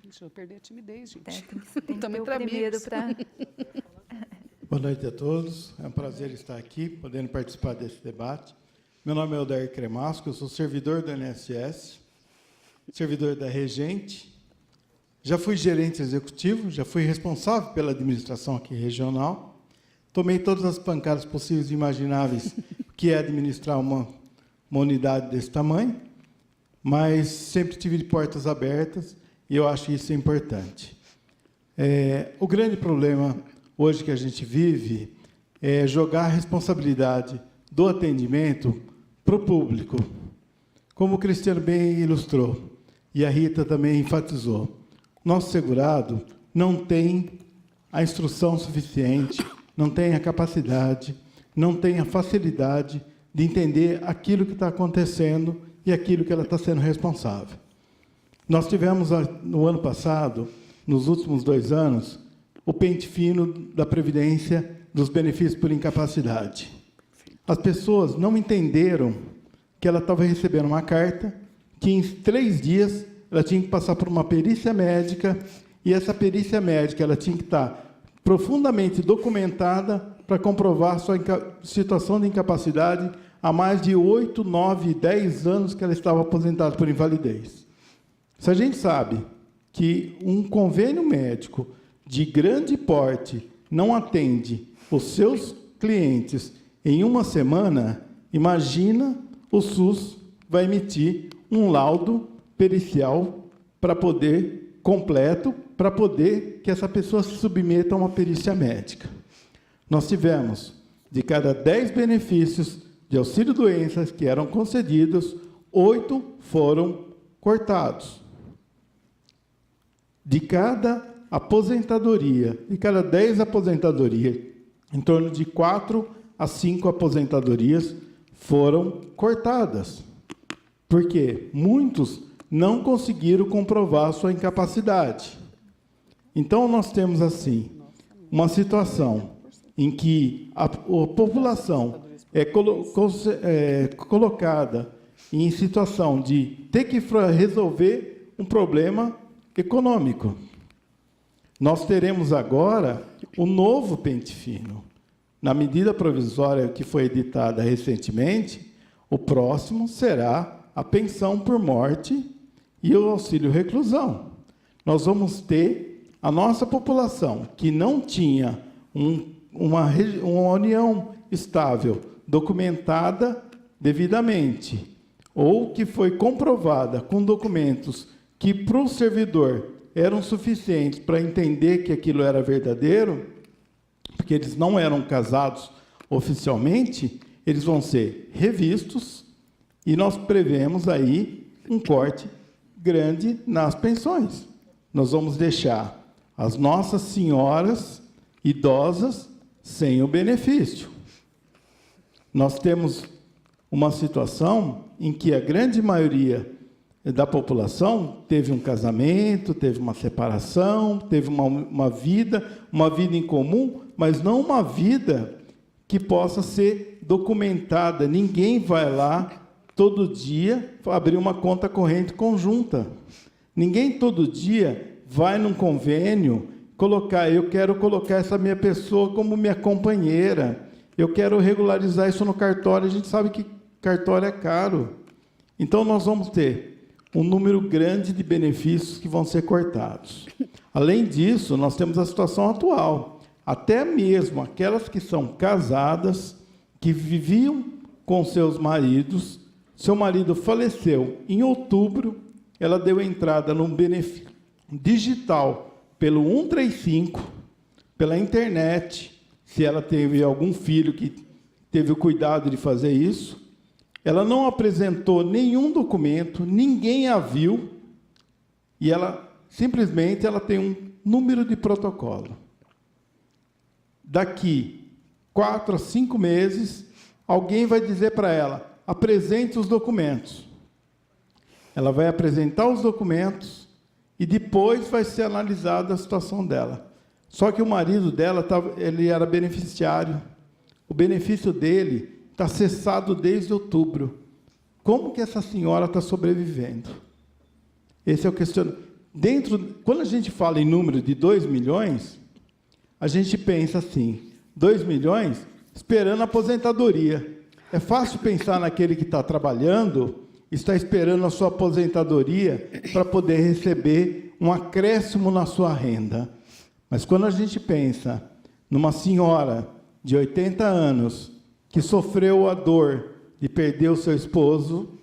Deixa eu perder a timidez, gente. Tem que Também ter o primeiro para... Boa noite a todos. É um prazer estar aqui, podendo participar desse debate. Meu nome é Odair Cremasco, eu sou servidor do INSS, servidor da Regente. Já fui gerente executivo, já fui responsável pela administração aqui regional. Tomei todas as pancadas possíveis e imagináveis que é administrar uma unidade desse tamanho, mas sempre tive de portas abertas e eu acho que isso é importante. O grande problema hoje que a gente vive é jogar a responsabilidade do atendimento para o público. Como o Cristiano bem ilustrou, e a Rita também enfatizou, nosso segurado não tem a instrução suficiente, não tem a capacidade, não tem a facilidade de entender aquilo que está acontecendo e aquilo que ela está sendo responsável. Nós tivemos, no ano passado, nos últimos 2 anos, o pente fino da Previdência dos benefícios por incapacidade. As pessoas não entenderam que ela estava recebendo uma carta que, em 3 dias, ela tinha que passar por uma perícia médica, e essa perícia médica ela tinha que estar profundamente documentada para comprovar sua situação de incapacidade há mais de 8, 9, 10 anos que ela estava aposentada por invalidez. Se a gente sabe que um convênio médico de grande porte não atende os seus clientes em 1 semana, imagina o SUS vai emitir um laudo pericial para poder completo, para poder que essa pessoa se submeta a uma perícia médica. Nós tivemos, de cada 10 benefícios de auxílio-doenças que eram concedidos, 8 foram cortados. De cada aposentadoria, de cada 10 aposentadorias, em torno de 4 a 5 aposentadorias foram cortadas. Porque muitos não conseguiram comprovar sua incapacidade. Então, nós temos, assim, uma situação em que a população é colocada em situação de ter que resolver um problema econômico. Nós teremos agora o novo pente fino. Na medida provisória que foi editada recentemente, o próximo será a pensão por morte e o auxílio reclusão. Nós vamos ter a nossa população que não tinha uma união estável documentada devidamente, ou que foi comprovada com documentos que para o servidor eram suficientes para entender que aquilo era verdadeiro, porque eles não eram casados oficialmente, eles vão ser revistos e nós prevemos aí um corte grande nas pensões. Nós vamos deixar as nossas senhoras idosas sem o benefício. Nós temos uma situação em que a grande maioria da população teve um casamento, teve uma separação, teve uma vida em comum, mas não uma vida que possa ser documentada. Ninguém vai lá todo dia abrir uma conta corrente conjunta. Ninguém todo dia vai num convênio colocar, eu quero colocar essa minha pessoa como minha companheira, eu quero regularizar isso no cartório. A gente sabe que cartório é caro. Então, nós vamos ter um número grande de benefícios que vão ser cortados. Além disso, nós temos a situação atual. Até mesmo aquelas que são casadas, que viviam com seus maridos, seu marido faleceu em outubro, ela deu entrada num benefício digital pelo 135, pela internet, se ela teve algum filho que teve o cuidado de fazer isso. Ela não apresentou nenhum documento, ninguém a viu, e ela simplesmente tem um número de protocolo. Daqui 4 a 5 meses, alguém vai dizer para ela, apresente os documentos. Ela vai apresentar os documentos e depois vai ser analisada a situação dela. Só que o marido dela, ele era beneficiário. O benefício dele está cessado desde outubro. Como que essa senhora está sobrevivendo? Esse é o questionamento. Quando a gente fala em número de 2 milhões, a gente pensa assim, 2 milhões esperando a aposentadoria. É fácil pensar naquele que está trabalhando, está esperando a sua aposentadoria para poder receber um acréscimo na sua renda. Mas quando a gente pensa numa senhora de 80 anos, que sofreu a dor de perder o seu esposo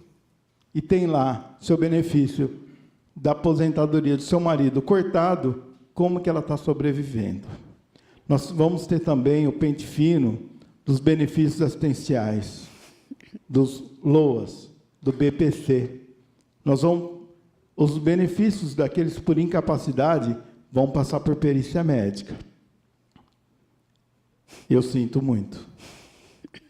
e tem lá seu benefício da aposentadoria do seu marido cortado, como que ela está sobrevivendo? Nós vamos ter também o pente fino dos benefícios assistenciais, dos LOAS, do BPC. Os benefícios daqueles por incapacidade vão passar por perícia médica. Eu sinto muito.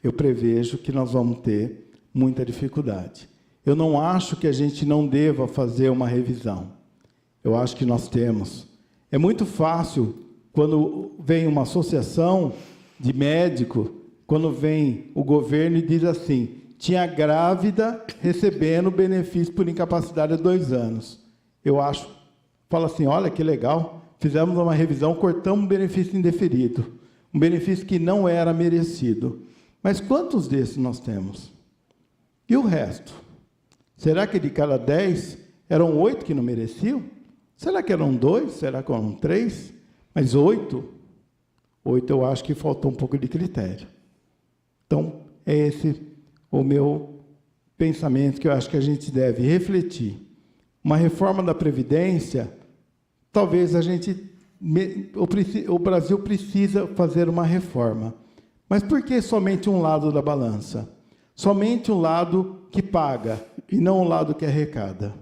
Eu prevejo que nós vamos ter muita dificuldade. Eu não acho que a gente não deva fazer uma revisão. Eu acho que nós temos. É muito fácil, quando vem uma associação de médico, quando vem o governo e diz assim, tinha grávida recebendo benefício por incapacidade há 2 anos. Eu acho, fala assim, olha que legal, fizemos uma revisão, cortamos um benefício indeferido, um benefício que não era merecido. Mas quantos desses nós temos? E o resto? Será que de cada 10, eram 8 que não mereciam? Será que eram 2? Será que eram 3? Mas 8 eu acho que faltou um pouco de critério. Então, é esse o meu pensamento que eu acho que a gente deve refletir. Uma reforma da Previdência, talvez o Brasil precisa fazer uma reforma. Mas por que somente um lado da balança? Somente um lado que paga e não um lado que arrecada.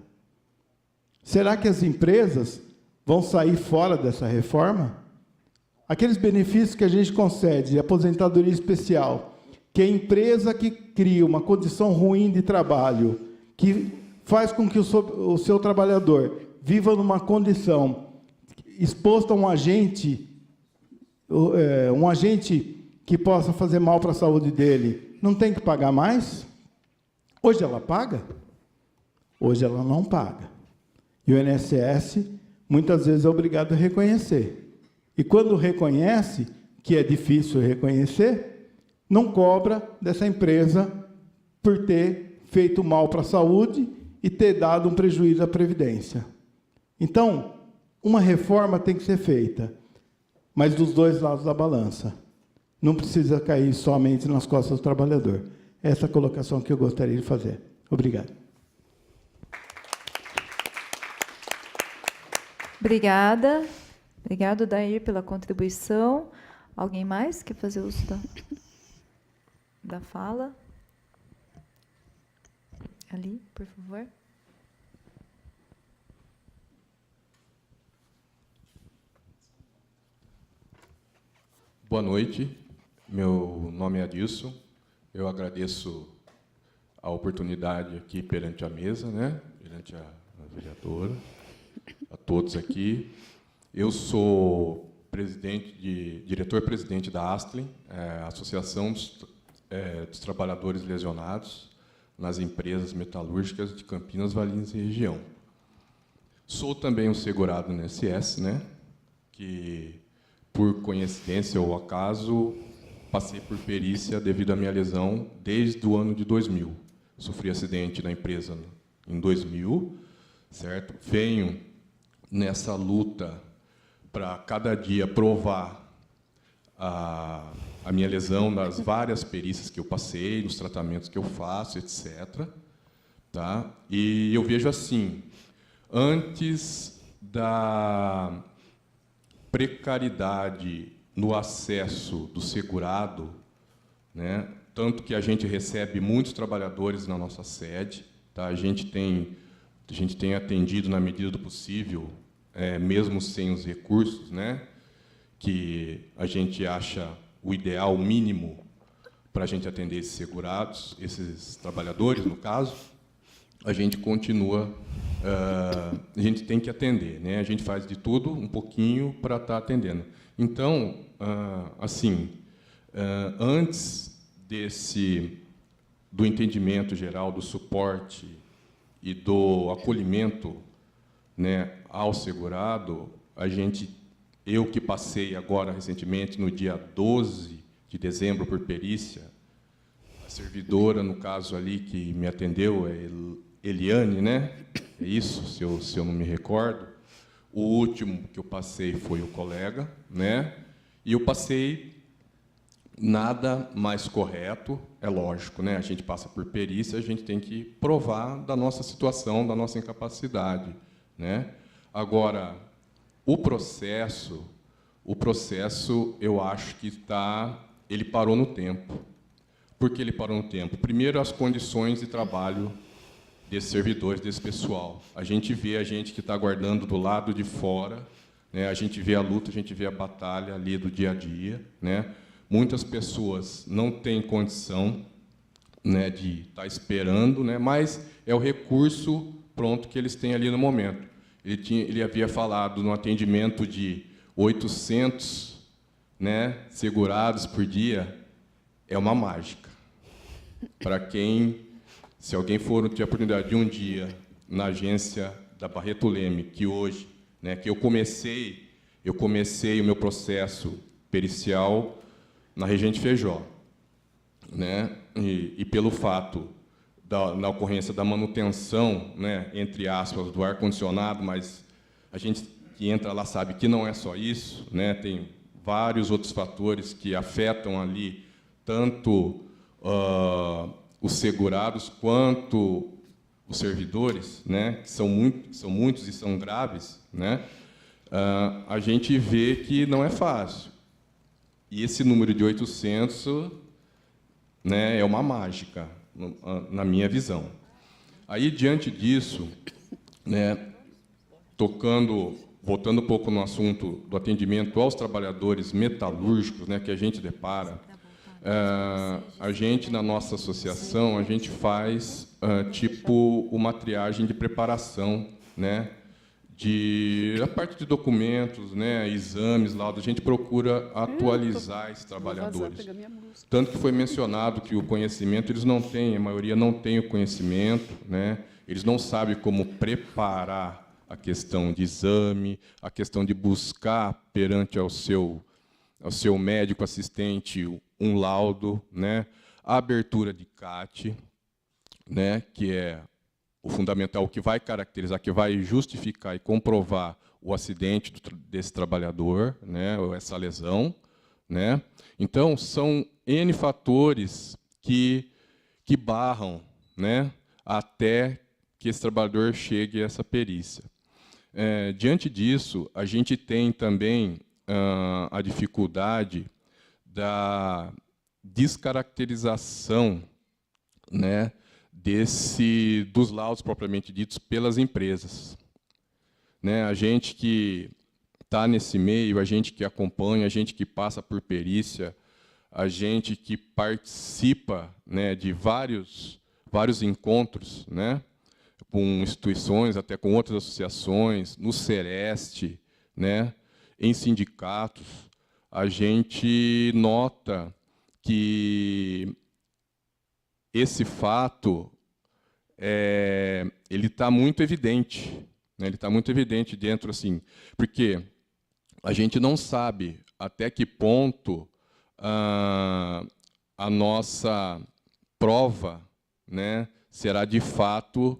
Será que as empresas vão sair fora dessa reforma? Aqueles benefícios que a gente concede de aposentadoria especial, que a empresa que cria uma condição ruim de trabalho, que faz com que o seu trabalhador viva numa condição exposta a um agente que possa fazer mal para a saúde dele, não tem que pagar mais? Hoje ela paga? Hoje ela não paga. E o INSS, muitas vezes, é obrigado a reconhecer. E quando reconhece, que é difícil reconhecer, não cobra dessa empresa por ter feito mal para a saúde e ter dado um prejuízo à Previdência. Então, uma reforma tem que ser feita, mas dos 2 lados da balança. Não precisa cair somente nas costas do trabalhador. Essa é a colocação que eu gostaria de fazer. Obrigado. Obrigada. Obrigado, Dair, pela contribuição. Alguém mais quer fazer uso da fala? Ali, por favor. Boa noite. Meu nome é Adilson. Eu agradeço a oportunidade aqui perante a mesa, né? Perante a vereadora, a todos aqui. Eu sou diretor-presidente da ASTLEM, Associação dos Trabalhadores Lesionados nas Empresas Metalúrgicas de Campinas, Valinhos e região. Sou também um segurado no INSS, né? Que, por coincidência ou acaso, passei por perícia devido à minha lesão desde o ano de 2000. Sofri acidente na empresa em 2000, certo? Venho nessa luta para cada dia provar a minha lesão nas várias perícias que eu passei, nos tratamentos que eu faço, etc. Tá? E eu vejo assim, antes da precariedade no acesso do segurado, né? Tanto que a gente recebe muitos trabalhadores na nossa sede, tá? A gente tem atendido na medida do possível, mesmo sem os recursos, né? Que a gente acha o ideal mínimo para a gente atender esses segurados, esses trabalhadores, no caso, a gente continua, a gente tem que atender, né? A gente faz de tudo um pouquinho para estar atendendo. Então, assim, antes do entendimento geral, do suporte e do acolhimento, né, ao segurado, eu que passei agora recentemente, no dia 12 de dezembro, por perícia, a servidora, no caso ali, que me atendeu, é Eliane, né? É isso, se eu não me recordo. O último que eu passei foi o colega, né? E eu passei nada mais correto, é lógico, né? A gente passa por perícia, a gente tem que provar da nossa situação, da nossa incapacidade, né? Agora, o processo, eu acho que ele parou no tempo. Por que ele parou no tempo? Primeiro, as condições de trabalho desses servidores, desse pessoal. A gente vê a gente que está aguardando do lado de fora, né? A gente vê a luta, a gente vê a batalha ali do dia a dia, né? Muitas pessoas não têm condição, né, de estar esperando, né? Mas é o recurso pronto que eles têm ali no momento. Ele havia falado no atendimento de 800, né, segurados por dia. É uma mágica. Para se alguém tiver a oportunidade de um dia na agência da Barreto Leme, que hoje, né, que eu comecei o meu processo pericial na Regente Feijó, né, e pelo fato da ocorrência da manutenção, né, entre aspas, do ar-condicionado, mas a gente que entra lá sabe que não é só isso, né, tem vários outros fatores que afetam ali tanto os segurados quanto os servidores, né, que são muitos e são graves, né, a gente vê que não é fácil. E esse número de 800, né, é uma mágica, na minha visão. Aí, diante disso, né, voltando um pouco no assunto do atendimento aos trabalhadores metalúrgicos, né, que a gente depara, a gente, na nossa associação, a gente faz tipo uma triagem de preparação, né, a parte de documentos, né, exames, laudos, a gente procura atualizar esses trabalhadores. Tanto que foi mencionado que o conhecimento eles não têm, a maioria não tem o conhecimento, né, eles não sabem como preparar a questão de exame, a questão de buscar perante ao seu médico assistente um laudo, né, a abertura de CAT, né, que é o fundamental, o que vai caracterizar, que vai justificar e comprovar o acidente desse trabalhador, né, ou essa lesão, né. Então, são N fatores que barram, né, até que esse trabalhador chegue a essa perícia. Diante disso, a gente tem também a dificuldade da descaracterização, né, dos laudos propriamente ditos pelas empresas, né? A gente que está nesse meio, a gente que acompanha, a gente que passa por perícia, a gente que participa, né, de vários encontros, né, com instituições, até com outras associações, no Sereste, né, em sindicatos, a gente nota que esse fato ele está muito evidente, né? Ele está muito evidente dentro, assim, porque a gente não sabe até que ponto a nossa prova, né, será de fato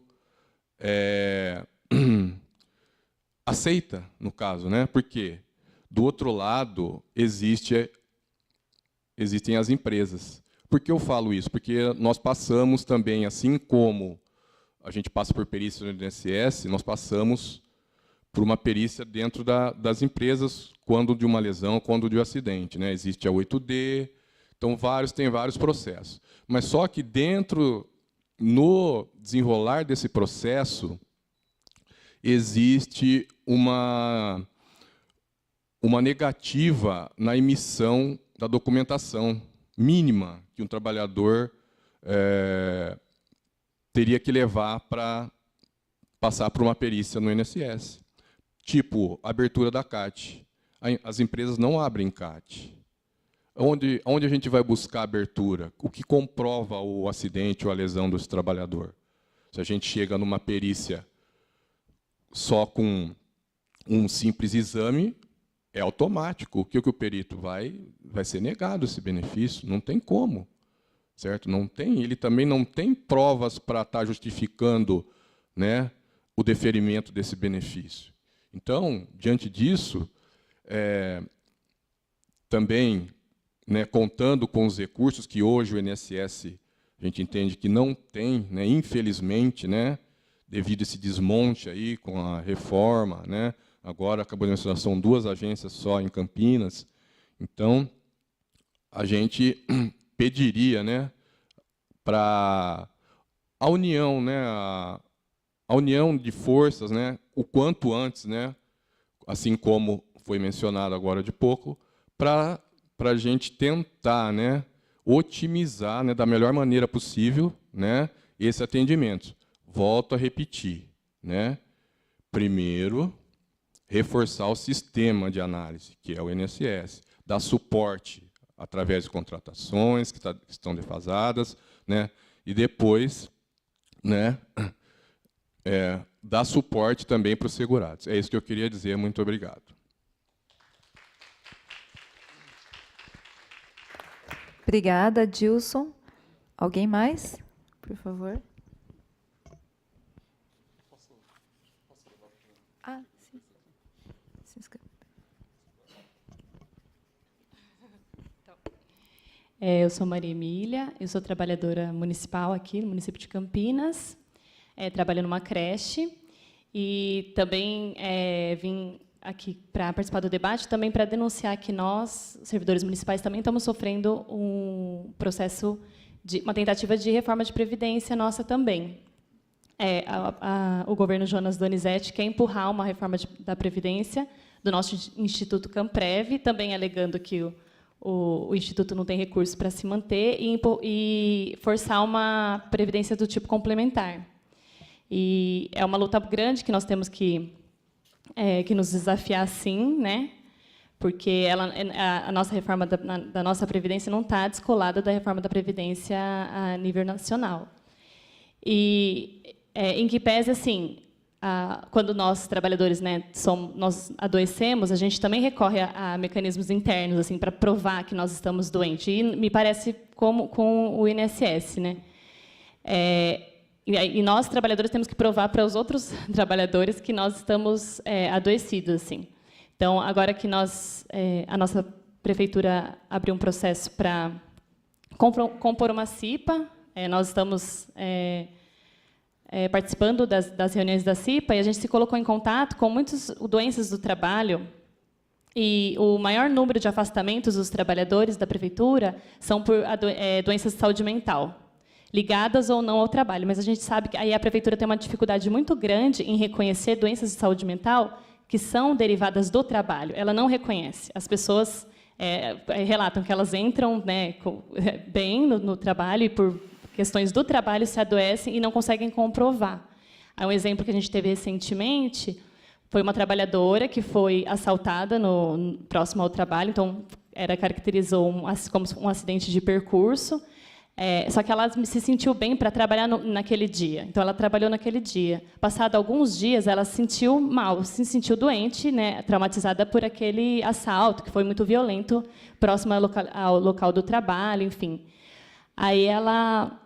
aceita, no caso, né? Porque do outro lado existem as empresas. Por que eu falo isso? Porque nós passamos também, assim como a gente passa por perícia no INSS, nós passamos por uma perícia dentro das empresas, quando de uma lesão, quando de um acidente, né? Existe a 8D, então tem vários processos. Mas só que no desenrolar desse processo, existe uma negativa na emissão da documentação mínima que um trabalhador teria que levar para passar por uma perícia no INSS. Tipo, abertura da CAT. As empresas não abrem CAT. Onde a gente vai buscar a abertura? O que comprova o acidente ou a lesão desse trabalhador? Se a gente chega numa perícia só com um simples exame, é automático. O que o perito vai ser negado esse benefício? Não tem como, certo? Não tem. Ele também não tem provas para estar justificando, né, o deferimento desse benefício. Então, diante disso, também, né, contando com os recursos que hoje o INSS, a gente entende que não tem, né, infelizmente, né, devido a esse desmonte aí com a reforma, né, agora acabou de mencionar, são 2 agências só em Campinas. Então, a gente pediria, né, para a união, né, a união de forças, né, o quanto antes, né, assim como foi mencionado agora de pouco, para a gente tentar, né, otimizar, né, da melhor maneira possível, né, esse atendimento. Volto a repetir, né, primeiro, reforçar o sistema de análise, que é o INSS, dar suporte através de contratações que estão defasadas, né, e depois, né, dar suporte também para os segurados. É isso que eu queria dizer. Muito obrigado. Obrigada, Dilson. Alguém mais? Por favor. Ah, sim. Se inscreve. Eu sou Maria Emília, eu sou trabalhadora municipal aqui no município de Campinas, trabalho numa creche e também vim aqui para participar do debate, também para denunciar que nós, servidores municipais, também estamos sofrendo um processo de uma tentativa de reforma de previdência nossa também. O governo Jonas Donizete quer empurrar uma reforma da previdência do nosso Instituto Camprev, também alegando que o Instituto não tem recursos para se manter e forçar uma previdência do tipo complementar. E é uma luta grande que nós temos que nos desafiar, sim, né? Porque a nossa reforma da nossa previdência não está descolada da reforma da previdência a nível nacional. E em que pese, assim, quando nós trabalhadores, né, nós adoecemos, a gente também recorre a mecanismos internos, assim, para provar que nós estamos doentes. E me parece como com o INSS, né? E nós trabalhadores temos que provar para os outros trabalhadores que nós estamos adoecidos, assim. Então, agora que a nossa prefeitura abriu um processo para compor uma CIPA, nós estamos participando das reuniões da CIPA, e a gente se colocou em contato com muitas doenças do trabalho, e o maior número de afastamentos dos trabalhadores da prefeitura são por doenças de saúde mental, ligadas ou não ao trabalho. Mas a gente sabe que aí a prefeitura tem uma dificuldade muito grande em reconhecer doenças de saúde mental que são derivadas do trabalho. Ela não reconhece. As pessoas relatam que elas entram, né, bem no trabalho e, por questões do trabalho, se adoecem e não conseguem comprovar. Um exemplo que a gente teve recentemente foi uma trabalhadora que foi assaltada próximo ao trabalho, então caracterizou como um acidente de percurso, só que ela se sentiu bem para trabalhar naquele dia. Então, ela trabalhou naquele dia. Passado alguns dias, ela se sentiu mal, se sentiu doente, né, traumatizada por aquele assalto, que foi muito violento, próximo ao local do trabalho, enfim. Aí ela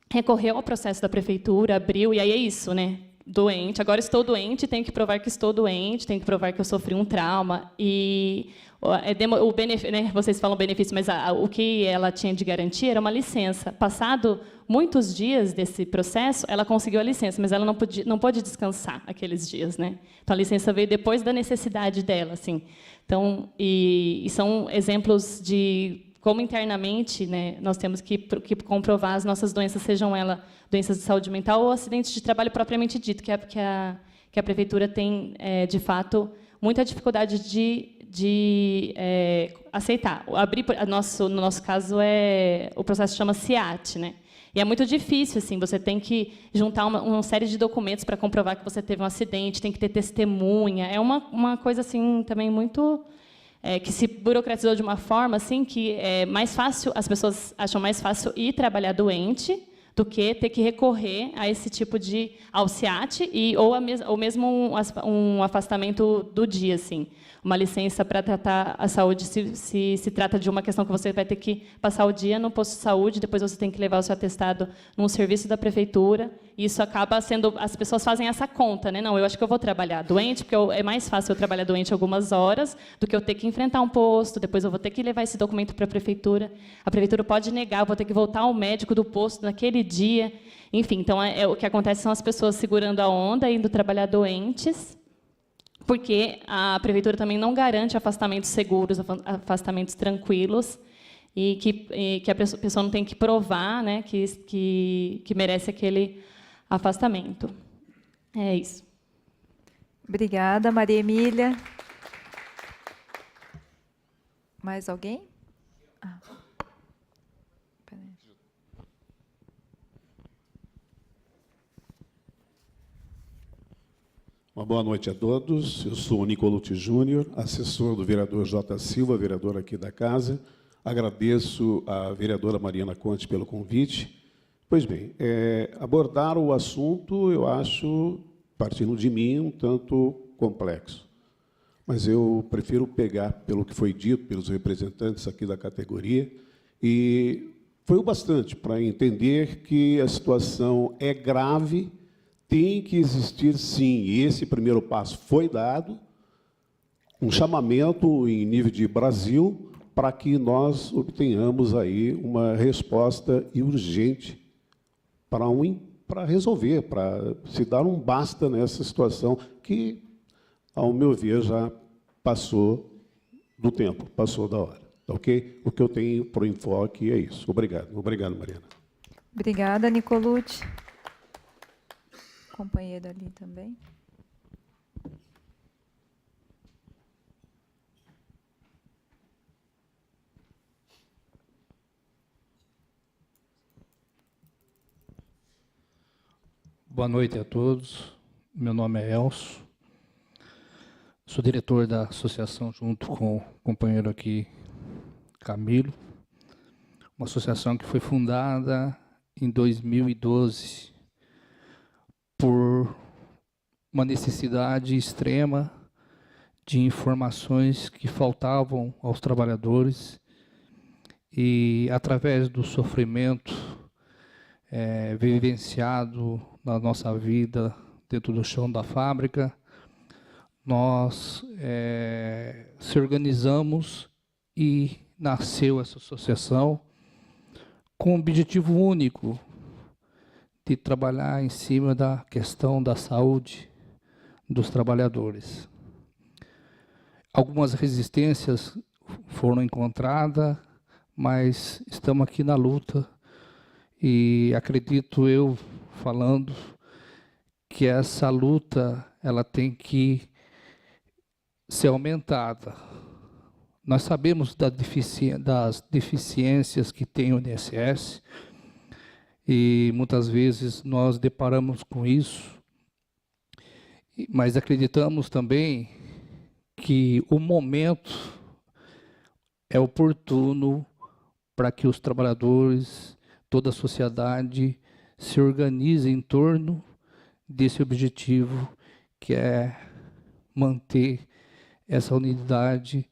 recorreu ao processo da prefeitura, abriu, e aí é isso, né? Doente, agora estou doente, tenho que provar que estou doente, tenho que provar que eu sofri um trauma. E o benefício, né, vocês falam benefício, mas o que ela tinha de garantia era uma licença. Passado muitos dias desse processo, ela conseguiu a licença, mas ela não pôde descansar aqueles dias, né? Então, a licença veio depois da necessidade dela, assim. Então, e são exemplos de como internamente, né, nós temos que comprovar as nossas doenças, sejam elas doenças de saúde mental ou acidentes de trabalho propriamente dito, que a prefeitura tem, de fato, muita dificuldade de aceitar. No nosso caso, o processo chama CIAT, né? E é muito difícil, assim, você tem que juntar uma série de documentos para comprovar que você teve um acidente, tem que ter testemunha. É uma coisa, assim, também muito que se burocratizou de uma forma assim que é mais fácil, as pessoas acham mais fácil ir trabalhar doente do que ter que recorrer a esse tipo de CIAT ou mesmo um afastamento do dia, assim, uma licença para tratar a saúde, se trata de uma questão que você vai ter que passar o dia no posto de saúde, depois você tem que levar o seu atestado num serviço da prefeitura, isso acaba sendo... As pessoas fazem essa conta, né? Não, eu acho que eu vou trabalhar doente, porque é mais fácil eu trabalhar doente algumas horas do que eu ter que enfrentar um posto, depois eu vou ter que levar esse documento para a prefeitura pode negar, eu vou ter que voltar ao médico do posto naquele dia. Enfim, então, o que acontece são as pessoas segurando a onda, indo trabalhar doentes, porque a prefeitura também não garante afastamentos seguros, afastamentos tranquilos, e que a pessoa não tem que provar, né, que merece aquele afastamento. É isso. Obrigada, Maria Emília. Mais alguém? Peraí. Uma boa noite a todos. Eu sou o Nicolucci Júnior, assessor do vereador J. Silva, vereador aqui da casa. Agradeço à vereadora Mariana Conte pelo convite. Pois bem, abordar o assunto, eu acho, partindo de mim, um tanto complexo. Mas eu prefiro pegar pelo que foi dito pelos representantes aqui da categoria, e foi o bastante para entender que a situação é grave, tem que existir, sim, e esse primeiro passo foi dado, um chamamento em nível de Brasil, para que nós obtenhamos aí uma resposta urgente para resolver, para se dar um basta nessa situação que, ao meu ver, já passou do tempo, passou da hora. Ok? O que eu tenho para o enfoque é isso. Obrigado. Obrigado, Mariana. Obrigada, Nicolucci. Companheiro ali também. Boa noite a todos. Meu nome é Elcio. Sou diretor da associação junto com o companheiro aqui, Camilo. Uma associação que foi fundada em 2012 por uma necessidade extrema de informações que faltavam aos trabalhadores e, através do sofrimento vivenciado na nossa vida dentro do chão da fábrica, nós se organizamos e nasceu essa associação com o objetivo único de trabalhar em cima da questão da saúde dos trabalhadores. Algumas resistências foram encontradas, mas estamos aqui na luta e acredito eu, falando, que essa luta ela tem que ser aumentada. Nós sabemos das deficiências que tem o INSS e muitas vezes nós deparamos com isso, mas acreditamos também que o momento é oportuno para que os trabalhadores, toda a sociedade, se organize em torno desse objetivo, que é manter essa unidade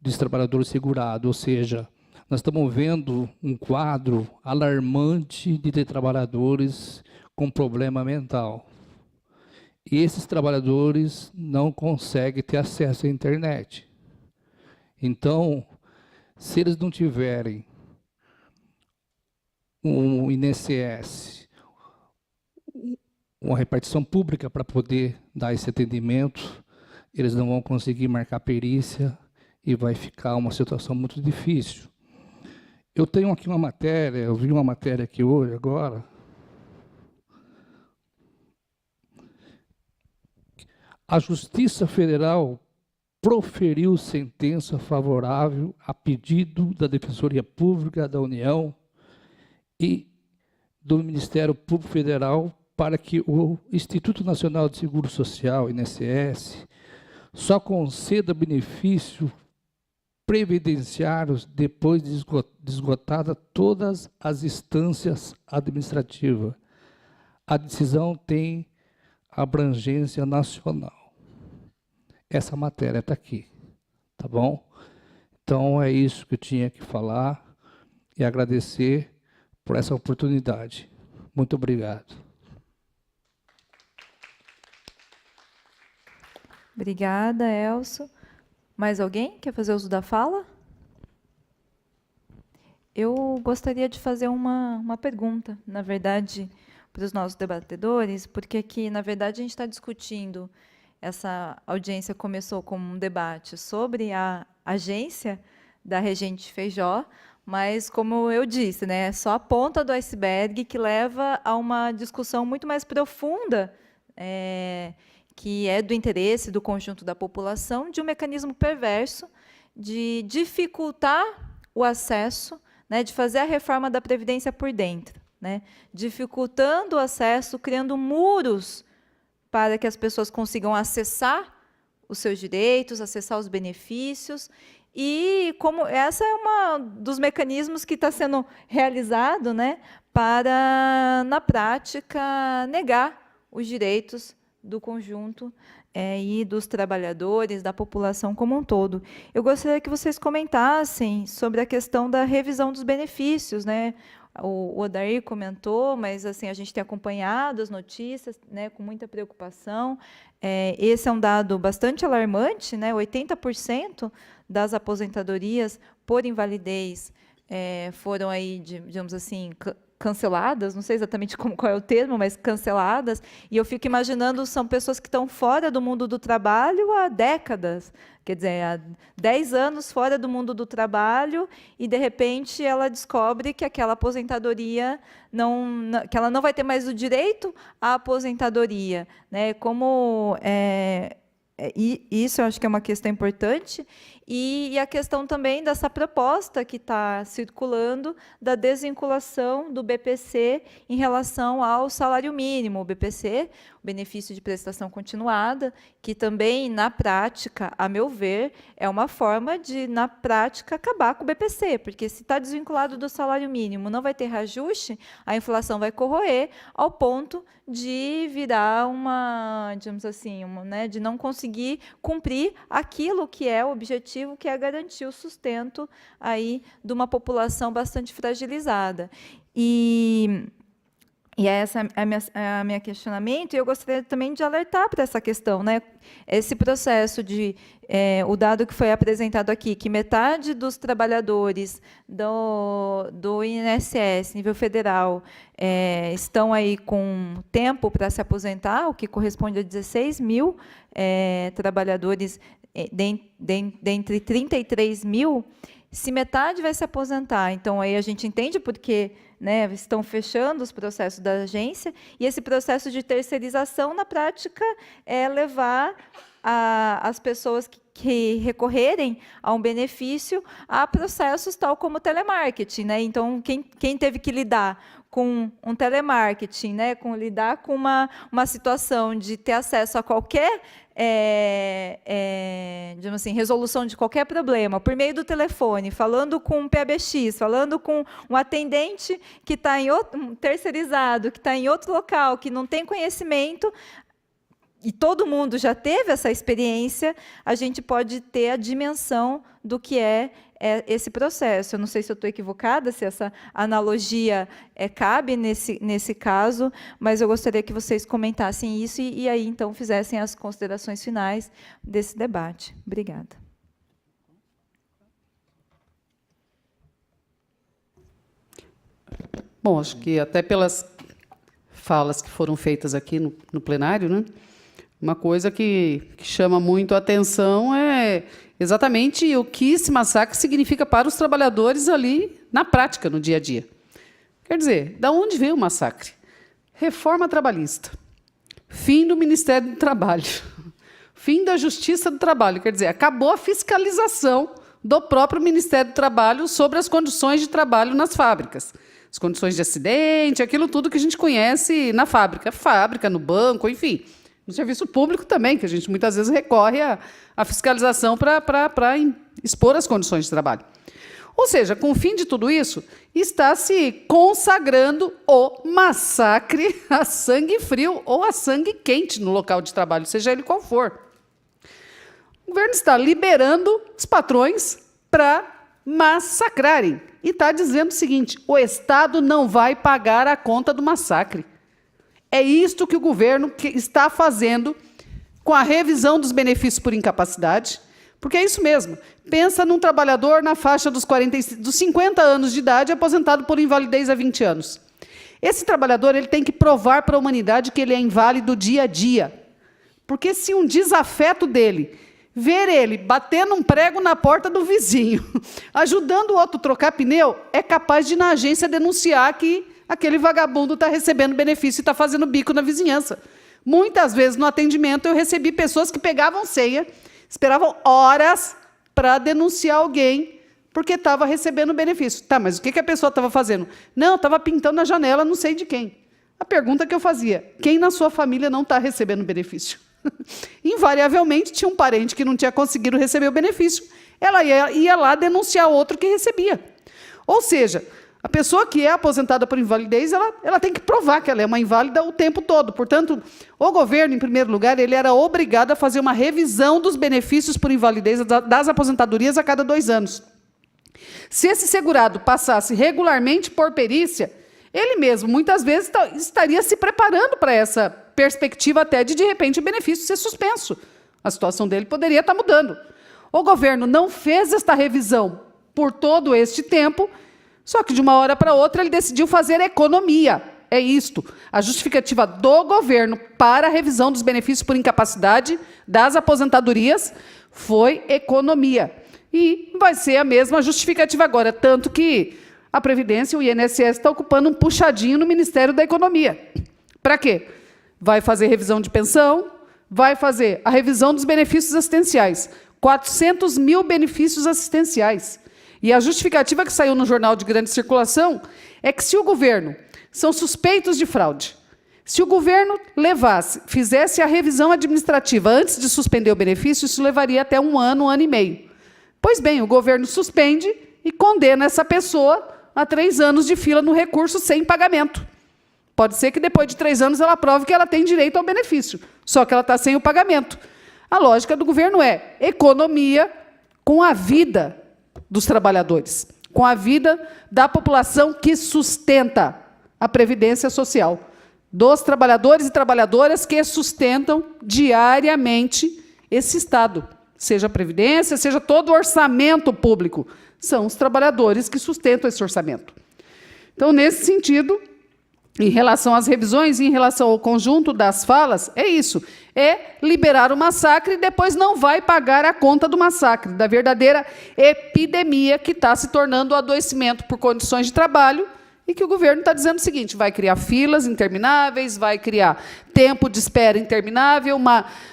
dos trabalhadores segurados, ou seja, nós estamos vendo um quadro alarmante de ter trabalhadores com problema mental. E esses trabalhadores não conseguem ter acesso à internet. Então, se eles não tiverem um INSS, uma repartição pública para poder dar esse atendimento, eles não vão conseguir marcar perícia e vai ficar uma situação muito difícil. Eu tenho aqui uma matéria, eu vi uma matéria aqui hoje, agora. A Justiça Federal proferiu sentença favorável a pedido da Defensoria Pública da União e do Ministério Público Federal para que o Instituto Nacional de Seguro Social, INSS, só conceda benefício previdenciários depois de esgotada todas as instâncias administrativas. A decisão tem abrangência nacional. Essa matéria está aqui, tá bom? Então, é isso que eu tinha que falar e agradecer por essa oportunidade. Muito obrigado. Obrigada, Elcio. Mais alguém quer fazer uso da fala? Eu gostaria de fazer uma pergunta, na verdade, para os nossos debatedores, porque aqui, na verdade, a gente está discutindo, essa audiência começou como um debate sobre a agência da Regente Feijó, mas, como eu disse, né, é só a ponta do iceberg que leva a uma discussão muito mais profunda, que é do interesse do conjunto da população, de um mecanismo perverso de dificultar o acesso, né, de fazer a reforma da Previdência por dentro, né, dificultando o acesso, criando muros para que as pessoas consigam acessar os seus direitos, acessar os benefícios. E como essa é um dos mecanismos que está sendo realizado, né, para, na prática, negar os direitos do conjunto e dos trabalhadores, da população como um todo. Eu gostaria que vocês comentassem sobre a questão da revisão dos benefícios, né? O Odair comentou, mas assim a gente tem acompanhado as notícias, né, com muita preocupação. Esse é um dado bastante alarmante, né? 80% das aposentadorias por invalidez foram aí, digamos assim, canceladas, não sei exatamente qual é o termo, mas canceladas, e eu fico imaginando, são pessoas que estão fora do mundo do trabalho há décadas, quer dizer, há 10 anos fora do mundo do trabalho, e, de repente, ela descobre que aquela aposentadoria, que ela não vai ter mais o direito à aposentadoria, né? Como isso eu acho que é uma questão importante, e a questão também dessa proposta que está circulando da desvinculação do BPC em relação ao salário mínimo. O BPC, o benefício de prestação continuada, que também, na prática, a meu ver, é uma forma de, na prática, acabar com o BPC, porque se está desvinculado do salário mínimo, não vai ter reajuste, a inflação vai corroer ao ponto de virar digamos assim, né, de não conseguir cumprir aquilo que é o objetivo, que é garantir o sustento aí de uma população bastante fragilizada. E essa é a minha questionamento, e eu gostaria também de alertar para essa questão, né? Esse processo o dado que foi apresentado aqui, que metade dos trabalhadores do INSS, nível federal, estão aí com tempo para se aposentar, o que corresponde a 16 mil trabalhadores dentre 33 mil, se metade vai se aposentar, então aí a gente entende porque, né, estão fechando os processos da agência, e esse processo de terceirização, na prática, é levar as pessoas que recorrerem a um benefício a processos tal como telemarketing, né? Então, quem teve que lidar com um telemarketing, né, lidar com uma situação de ter acesso a qualquer digamos assim, resolução de qualquer problema, por meio do telefone, falando com um PBX, falando com um atendente que está terceirizado, que está em outro local, que não tem conhecimento, e todo mundo já teve essa experiência, a gente pode ter a dimensão do que é esse processo. Eu não sei se eu estou equivocada, se essa analogia cabe nesse caso, mas eu gostaria que vocês comentassem isso e aí, então, fizessem as considerações finais desse debate. Obrigada. Bom, acho que até pelas falas que foram feitas aqui no plenário, né, uma coisa que chama muito a atenção é exatamente o que esse massacre significa para os trabalhadores ali na prática, no dia a dia. Quer dizer, da onde veio o massacre? Reforma trabalhista, fim do Ministério do Trabalho, fim da Justiça do Trabalho. Quer dizer, acabou a fiscalização do próprio Ministério do Trabalho sobre as condições de trabalho nas fábricas. As condições de acidente, aquilo tudo que a gente conhece na fábrica, no banco, enfim. No serviço público também, que a gente muitas vezes recorre à fiscalização para expor as condições de trabalho. Ou seja, com o fim de tudo isso, está se consagrando o massacre a sangue frio ou a sangue quente no local de trabalho, seja ele qual for. O governo está liberando os patrões para massacrarem. E está dizendo o seguinte: o Estado não vai pagar a conta do massacre. É isto que o governo está fazendo com a revisão dos benefícios por incapacidade, porque é isso mesmo. Pensa num trabalhador na faixa dos 50 anos de idade, aposentado por invalidez há 20 anos. Esse trabalhador ele tem que provar para a humanidade que ele é inválido dia a dia. Porque se um desafeto dele ver ele batendo um prego na porta do vizinho, ajudando o outro a trocar pneu, é capaz de ir na agência denunciar que aquele vagabundo está recebendo benefício e está fazendo bico na vizinhança. Muitas vezes, no atendimento, eu recebi pessoas que pegavam ceia, esperavam horas para denunciar alguém porque estava recebendo benefício. Tá, mas o que a pessoa estava fazendo? Não, estava pintando a janela, não sei de quem. A pergunta que eu fazia, quem na sua família não está recebendo benefício? Invariavelmente, tinha um parente que não tinha conseguido receber o benefício, ela ia lá denunciar outro que recebia. Ou seja, a pessoa que é aposentada por invalidez, ela tem que provar que ela é uma inválida o tempo todo. Portanto, o governo, em primeiro lugar, ele era obrigado a fazer uma revisão dos benefícios por invalidez das aposentadorias a cada 2 anos. Se esse segurado passasse regularmente por perícia, ele mesmo, muitas vezes, estaria se preparando para essa perspectiva até de repente, o benefício ser suspenso. A situação dele poderia estar mudando. O governo não fez esta revisão por todo este tempo, só que, de uma hora para outra, ele decidiu fazer economia. É isto. A justificativa do governo para a revisão dos benefícios por incapacidade das aposentadorias foi economia. E vai ser a mesma justificativa agora, tanto que a Previdência, o INSS, está ocupando um puxadinho no Ministério da Economia. Para quê? Vai fazer revisão de pensão, vai fazer a revisão dos benefícios assistenciais. 400 mil benefícios assistenciais. E a justificativa que saiu no jornal de grande circulação é que, se o governo são suspeitos de fraude, se o governo fizesse a revisão administrativa antes de suspender o benefício, isso levaria até 1 ano, 1 ano e meio. Pois bem, o governo suspende e condena essa pessoa a 3 anos de fila no recurso sem pagamento. Pode ser que depois de 3 anos ela prove que ela tem direito ao benefício, só que ela está sem o pagamento. A lógica do governo é economia com a vida dos trabalhadores, com a vida da população que sustenta a Previdência Social, dos trabalhadores e trabalhadoras que sustentam diariamente esse Estado, seja a Previdência, seja todo o orçamento público. São os trabalhadores que sustentam esse orçamento. Então, nesse sentido, em relação às revisões, em relação ao conjunto das falas, é isso. É liberar o massacre e depois não vai pagar a conta do massacre, da verdadeira epidemia que está se tornando o adoecimento por condições de trabalho e que o governo está dizendo o seguinte, vai criar filas intermináveis, vai criar tempo de espera interminável,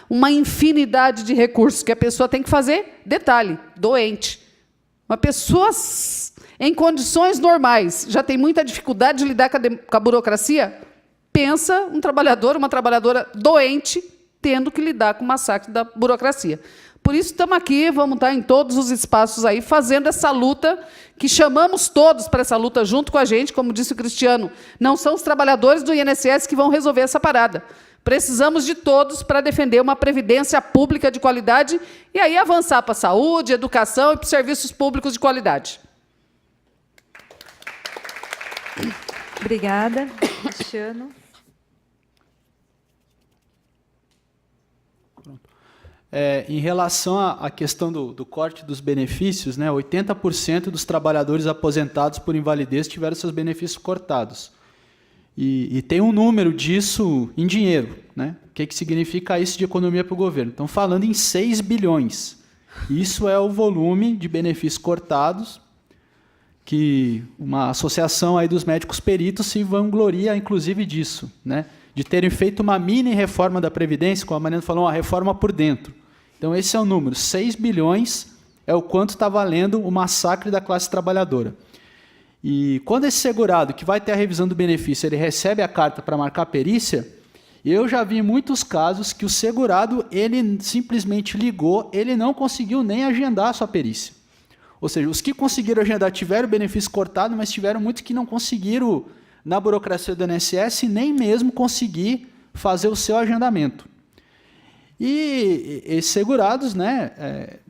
uma infinidade de recursos que a pessoa tem que fazer. Detalhe, doente. Uma pessoa em condições normais já tem muita dificuldade de lidar com a burocracia, pensa um trabalhador, uma trabalhadora doente, tendo que lidar com o massacre da burocracia. Por isso, estamos aqui, vamos estar em todos os espaços aí, fazendo essa luta, que chamamos todos para essa luta junto com a gente, como disse o Cristiano, não são os trabalhadores do INSS que vão resolver essa parada. Precisamos de todos para defender uma previdência pública de qualidade e aí avançar para a saúde, educação e para os serviços públicos de qualidade. Obrigada, Cristiano. Em relação à questão do corte dos benefícios, né, 80% dos trabalhadores aposentados por invalidez tiveram seus benefícios cortados. E tem um número disso em dinheiro. Né? O que significa isso de economia para o governo? Estão falando em 6 bilhões. Isso é o volume de benefícios cortados que uma associação aí dos médicos peritos se vangloria, inclusive, disso, né? De terem feito uma mini reforma da Previdência, como a Mariana falou, uma reforma por dentro. Então, esse é o número. 6 bilhões é o quanto está valendo o massacre da classe trabalhadora. E quando esse segurado, que vai ter a revisão do benefício, ele recebe a carta para marcar a perícia, eu já vi muitos casos que o segurado, ele simplesmente ligou, ele não conseguiu nem agendar a sua perícia. Ou seja, os que conseguiram agendar tiveram o benefício cortado, mas tiveram muitos que não conseguiram, na burocracia do INSS, nem mesmo conseguir fazer o seu agendamento. E esses segurados, né,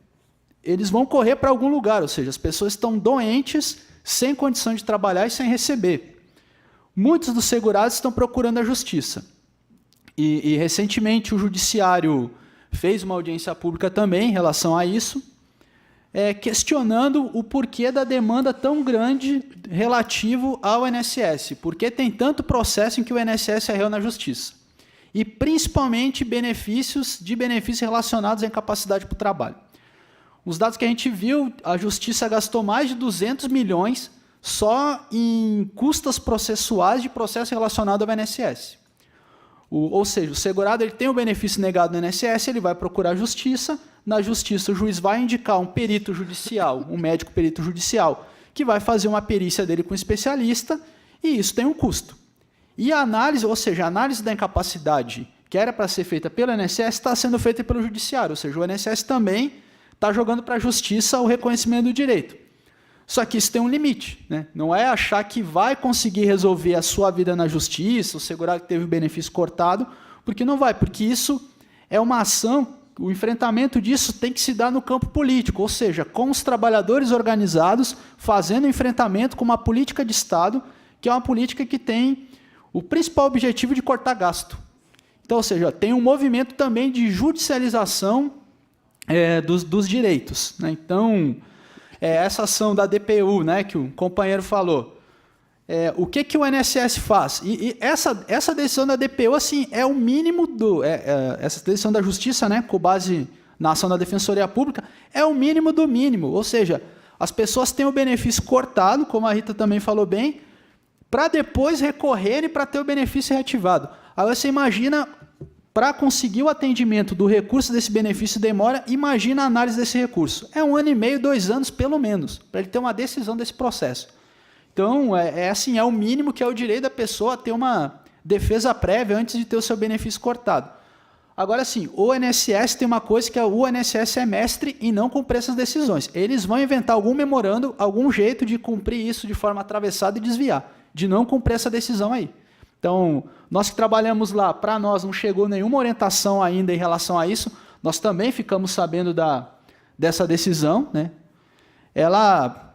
eles vão correr para algum lugar, ou seja, as pessoas estão doentes, sem condição de trabalhar e sem receber. Muitos dos segurados estão procurando a justiça. E recentemente, o Judiciário fez uma audiência pública também em relação a isso, questionando o porquê da demanda tão grande relativo ao INSS, porque tem tanto processo em que o INSS é réu na justiça, e principalmente benefícios relacionados à incapacidade para o trabalho. Os dados que a gente viu, a justiça gastou mais de 200 milhões só em custas processuais de processo relacionado ao INSS. Ou seja, o segurado ele tem o benefício negado no INSS, ele vai procurar a justiça, na justiça o juiz vai indicar um perito judicial, um médico perito judicial, que vai fazer uma perícia dele com um especialista, e isso tem um custo. E a análise, ou seja, a análise da incapacidade que era para ser feita pelo INSS está sendo feita pelo judiciário, ou seja, o INSS também está jogando para a justiça o reconhecimento do direito. Só que isso tem um limite, né? Não é achar que vai conseguir resolver a sua vida na justiça, o segurado que teve o benefício cortado, porque não vai, porque isso é uma ação, o enfrentamento disso tem que se dar no campo político, ou seja, com os trabalhadores organizados, fazendo enfrentamento com uma política de Estado, que é uma política que tem o principal objetivo de cortar gasto. Então, ou seja, tem um movimento também de judicialização dos direitos, né? Então, essa ação da DPU, né, que o companheiro falou, o que o INSS faz? E essa decisão da DPU assim, é o mínimo essa decisão da Justiça, né, com base na ação da Defensoria Pública, é o mínimo do mínimo. Ou seja, as pessoas têm o benefício cortado, como a Rita também falou bem, para depois recorrerem para ter o benefício reativado. Aí você imagina, para conseguir o atendimento do recurso desse benefício demora, imagina a análise desse recurso. É 1 ano e meio, 2 anos, pelo menos, para ele ter uma decisão desse processo. Então, assim, é o mínimo que é o direito da pessoa a ter uma defesa prévia antes de ter o seu benefício cortado. Agora, sim, o INSS tem uma coisa que o INSS é mestre em não cumprir essas decisões. Eles vão inventar algum memorando, algum jeito de cumprir isso de forma atravessada e desviar, de não cumprir essa decisão aí. Então, nós que trabalhamos lá, para nós não chegou nenhuma orientação ainda em relação a isso, nós também ficamos sabendo dessa decisão, né? Ela,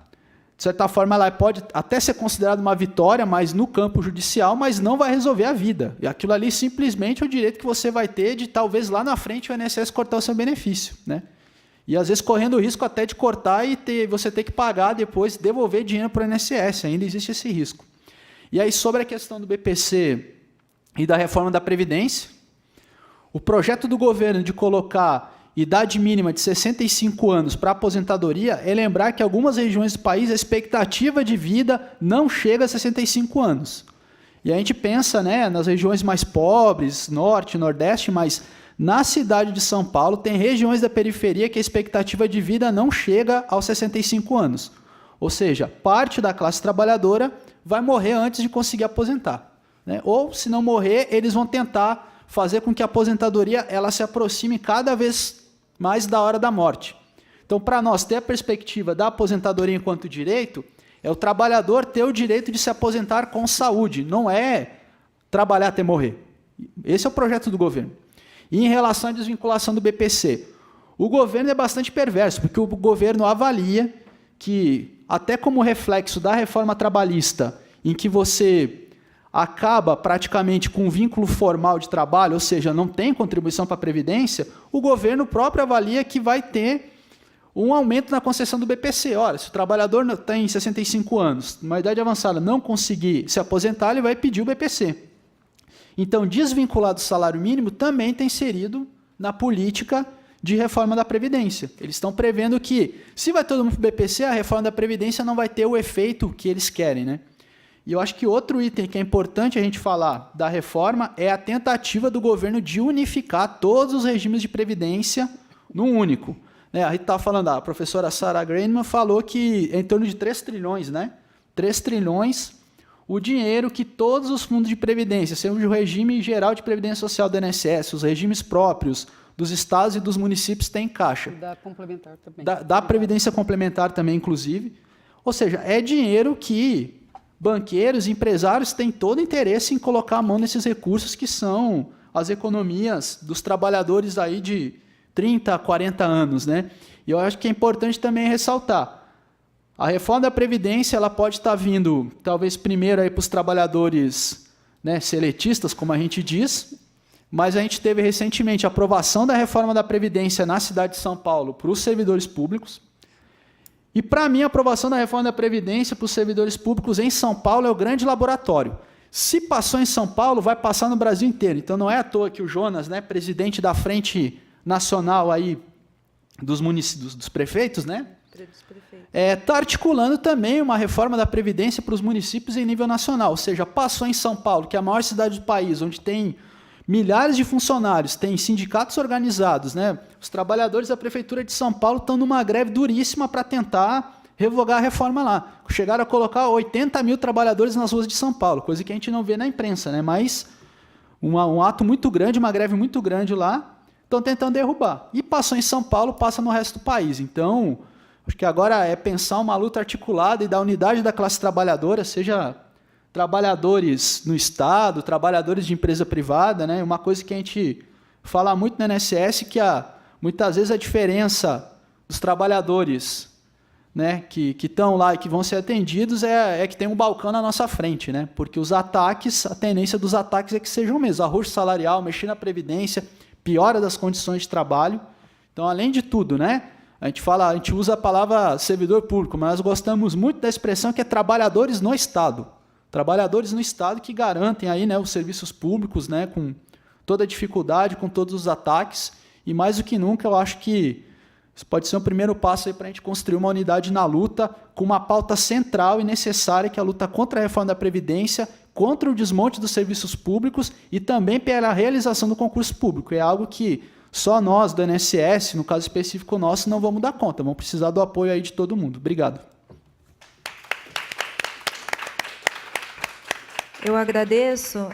de certa forma, ela pode até ser considerada uma vitória, mas no campo judicial, mas não vai resolver a vida. E aquilo ali simplesmente é o direito que você vai ter de, talvez, lá na frente, o INSS cortar o seu benefício, né? E, às vezes, correndo o risco até de cortar e você ter que pagar depois, devolver dinheiro para o INSS. Ainda existe esse risco. E aí, sobre a questão do BPC e da reforma da Previdência, o projeto do governo de colocar idade mínima de 65 anos para aposentadoria é lembrar que em algumas regiões do país a expectativa de vida não chega a 65 anos. E a gente pensa, né, nas regiões mais pobres, norte, nordeste, mas na cidade de São Paulo tem regiões da periferia que a expectativa de vida não chega aos 65 anos. Ou seja, parte da classe trabalhadora vai morrer antes de conseguir aposentar, né? Ou, se não morrer, eles vão tentar fazer com que a aposentadoria ela se aproxime cada vez mais da hora da morte. Então, para nós, ter a perspectiva da aposentadoria enquanto direito, é o trabalhador ter o direito de se aposentar com saúde, não é trabalhar até morrer. Esse é o projeto do governo. E em relação à desvinculação do BPC, o governo é bastante perverso, porque o governo avalia que, até como reflexo da reforma trabalhista, em que você acaba praticamente com um vínculo formal de trabalho, ou seja, não tem contribuição para a Previdência, o governo próprio avalia que vai ter um aumento na concessão do BPC. Olha, se o trabalhador tem 65 anos, numa idade avançada, não conseguir se aposentar, ele vai pedir o BPC. Então, desvincular do salário mínimo também está inserido na política de reforma da Previdência. Eles estão prevendo que, se vai todo mundo para o BPC, a reforma da Previdência não vai ter o efeito que eles querem, né? E eu acho que outro item que é importante a gente falar da reforma é a tentativa do governo de unificar todos os regimes de previdência num único. Né? A gente estava falando, a professora Sarah Greenman falou que é em torno de 3 trilhões, né? 3 trilhões o dinheiro que todos os fundos de previdência, seja o regime geral de previdência social do INSS, os regimes próprios dos estados e dos municípios têm em caixa. Da complementar também. Da previdência complementar também, inclusive. Ou seja, é dinheiro que banqueiros, empresários têm todo interesse em colocar a mão nesses recursos que são as economias dos trabalhadores aí de 30 a 40 anos, né? E eu acho que é importante também ressaltar, a reforma da Previdência ela pode estar vindo, talvez primeiro para os trabalhadores, né, seletistas, como a gente diz, mas a gente teve recentemente a aprovação da reforma da Previdência na cidade de São Paulo para os servidores públicos. E, para mim, a aprovação da reforma da Previdência para os servidores públicos em São Paulo é o grande laboratório. Se passou em São Paulo, vai passar no Brasil inteiro. Então, não é à toa que o Jonas, né, presidente da Frente Nacional aí dos prefeitos, né, está articulando também uma reforma da Previdência para os municípios em nível nacional. Ou seja, passou em São Paulo, que é a maior cidade do país, onde tem milhares de funcionários, tem sindicatos organizados, né? Os trabalhadores da Prefeitura de São Paulo estão numa greve duríssima para tentar revogar a reforma lá. Chegaram a colocar 80 mil trabalhadores nas ruas de São Paulo, coisa que a gente não vê na imprensa, né? Mas um ato muito grande, uma greve muito grande lá, estão tentando derrubar. E passou em São Paulo, passa no resto do país. Então, acho que agora é pensar uma luta articulada e da unidade da classe trabalhadora, seja trabalhadores no Estado, trabalhadores de empresa privada, né? Uma coisa que a gente fala muito no INSS, que muitas vezes a diferença dos trabalhadores, né, que estão lá e que vão ser atendidos é que tem um balcão na nossa frente, né? Porque os ataques, a tendência dos ataques é que sejam mesmo arroxo salarial, mexer na Previdência, piora das condições de trabalho. Então, além de tudo, né, a gente usa a palavra servidor público, mas nós gostamos muito da expressão que é trabalhadores no Estado. Trabalhadores no Estado que garantem aí, né, os serviços públicos, né, com toda a dificuldade, com todos os ataques. E mais do que nunca, eu acho que isso pode ser um primeiro passo para a gente construir uma unidade na luta com uma pauta central e necessária, que é a luta contra a reforma da Previdência, contra o desmonte dos serviços públicos e também pela realização do concurso público. É algo que só nós, do INSS, no caso específico nosso, não vamos dar conta. Vamos precisar do apoio aí de todo mundo. Obrigado. Eu agradeço.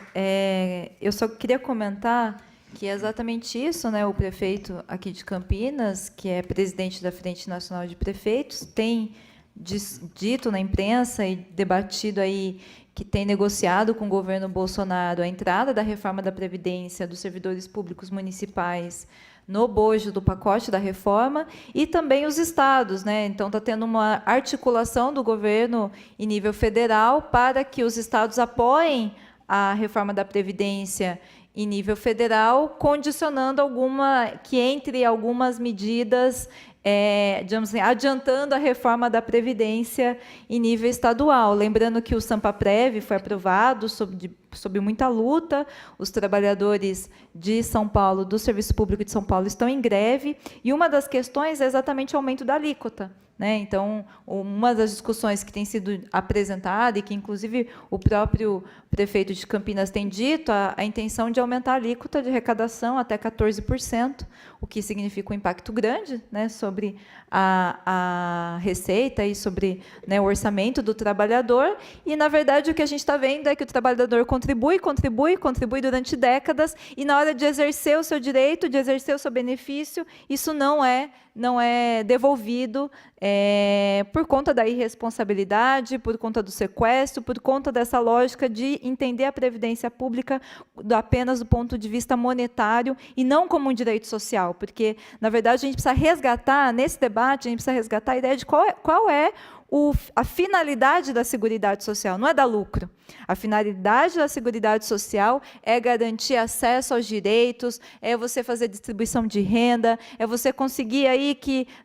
Eu só queria comentar que é exatamente isso, né? O prefeito aqui de Campinas, que é presidente da Frente Nacional de Prefeitos, tem dito na imprensa e debatido aí que tem negociado com o governo Bolsonaro a entrada da reforma da Previdência dos servidores públicos municipais no bojo do pacote da reforma, e também os estados, né? Então, está tendo uma articulação do governo em nível federal para que os estados apoiem a reforma da Previdência em nível federal, condicionando que entre algumas medidas, digamos assim, adiantando a reforma da Previdência em nível estadual. Lembrando que o Sampaprev foi aprovado sob muita luta, os trabalhadores de São Paulo, do Serviço Público de São Paulo, estão em greve, e uma das questões é exatamente o aumento da alíquota, né? Então, uma das discussões que tem sido apresentada, e que, inclusive, o próprio prefeito de Campinas tem dito, a intenção de aumentar a alíquota de arrecadação até 14%, o que significa um impacto grande, né, sobre a receita e sobre, né, o orçamento do trabalhador. E, na verdade, o que a gente está vendo é que o trabalhador contribui durante décadas, e, na hora de exercer o seu direito, de exercer o seu benefício, isso não é devolvido por conta da irresponsabilidade, por conta do sequestro, por conta dessa lógica de entender a previdência pública apenas do ponto de vista monetário e não como um direito social, porque, na verdade, a gente precisa resgatar, nesse debate, a gente precisa resgatar a ideia de qual é a finalidade da Seguridade Social, não é dar lucro. A finalidade da Seguridade Social é garantir acesso aos direitos, é você fazer distribuição de renda, é você conseguir aí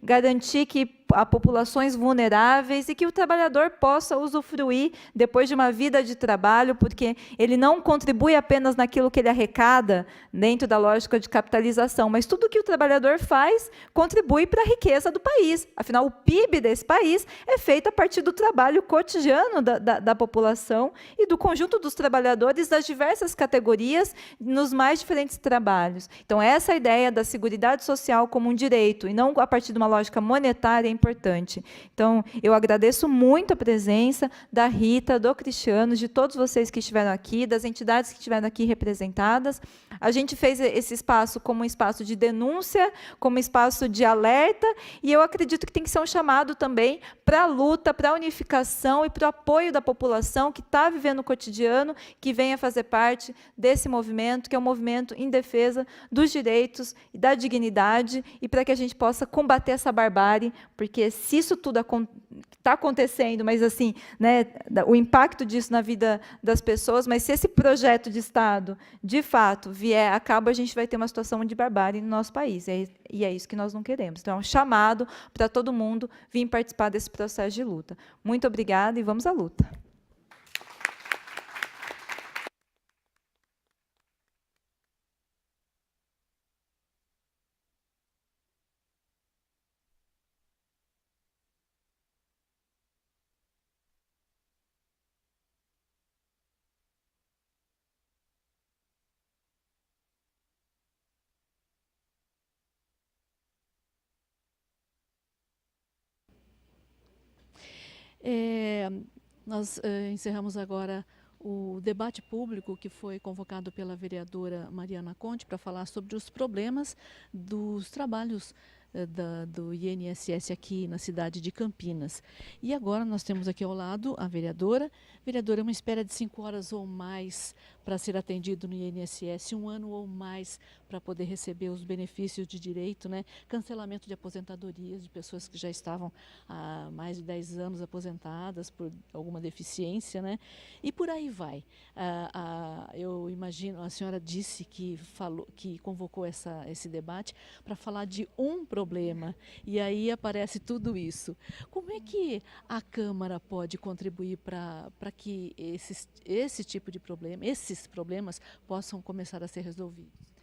garantir que a populações vulneráveis e que o trabalhador possa usufruir depois de uma vida de trabalho, porque ele não contribui apenas naquilo que ele arrecada dentro da lógica de capitalização, mas tudo que o trabalhador faz contribui para a riqueza do país. Afinal, o PIB desse país é feito a partir do trabalho cotidiano da população e do conjunto dos trabalhadores das diversas categorias nos mais diferentes trabalhos. Então, essa ideia da Seguridade Social como um direito e não a partir de uma lógica monetária é importante. Então, eu agradeço muito a presença da Rita, do Cristiano, de todos vocês que estiveram aqui, das entidades que estiveram aqui representadas. A gente fez esse espaço como um espaço de denúncia, como um espaço de alerta, e eu acredito que tem que ser um chamado também para a luta, para a unificação e para o apoio da população que está vivendo o cotidiano, que venha fazer parte desse movimento, que é um movimento em defesa dos direitos e da dignidade, e para que a gente possa combater essa barbárie, porque porque se isso tudo está acontecendo, mas assim, né, o impacto disso na vida das pessoas, mas se esse projeto de Estado, de fato, vier a cabo, a gente vai ter uma situação de barbárie no nosso país, e é isso que nós não queremos. Então, é um chamado para todo mundo vir participar desse processo de luta. Muito obrigada e vamos à luta. Nós encerramos agora o debate público que foi convocado pela vereadora Mariana Conte para falar sobre os problemas dos trabalhos do INSS aqui na cidade de Campinas. E agora nós temos aqui ao lado a vereadora. Vereadora, uma espera de 5 horas ou mais para ser atendido no INSS, 1 ano ou mais para poder receber os benefícios de direito, né? Cancelamento de aposentadorias de pessoas que já estavam há mais de 10 anos aposentadas por alguma deficiência, né? E por aí vai. Eu imagino, a senhora disse que convocou esse debate para falar de um problema, e aí aparece tudo isso. Como é que a Câmara pode contribuir para que esse tipo de problema, esses problemas possam começar a ser resolvidos?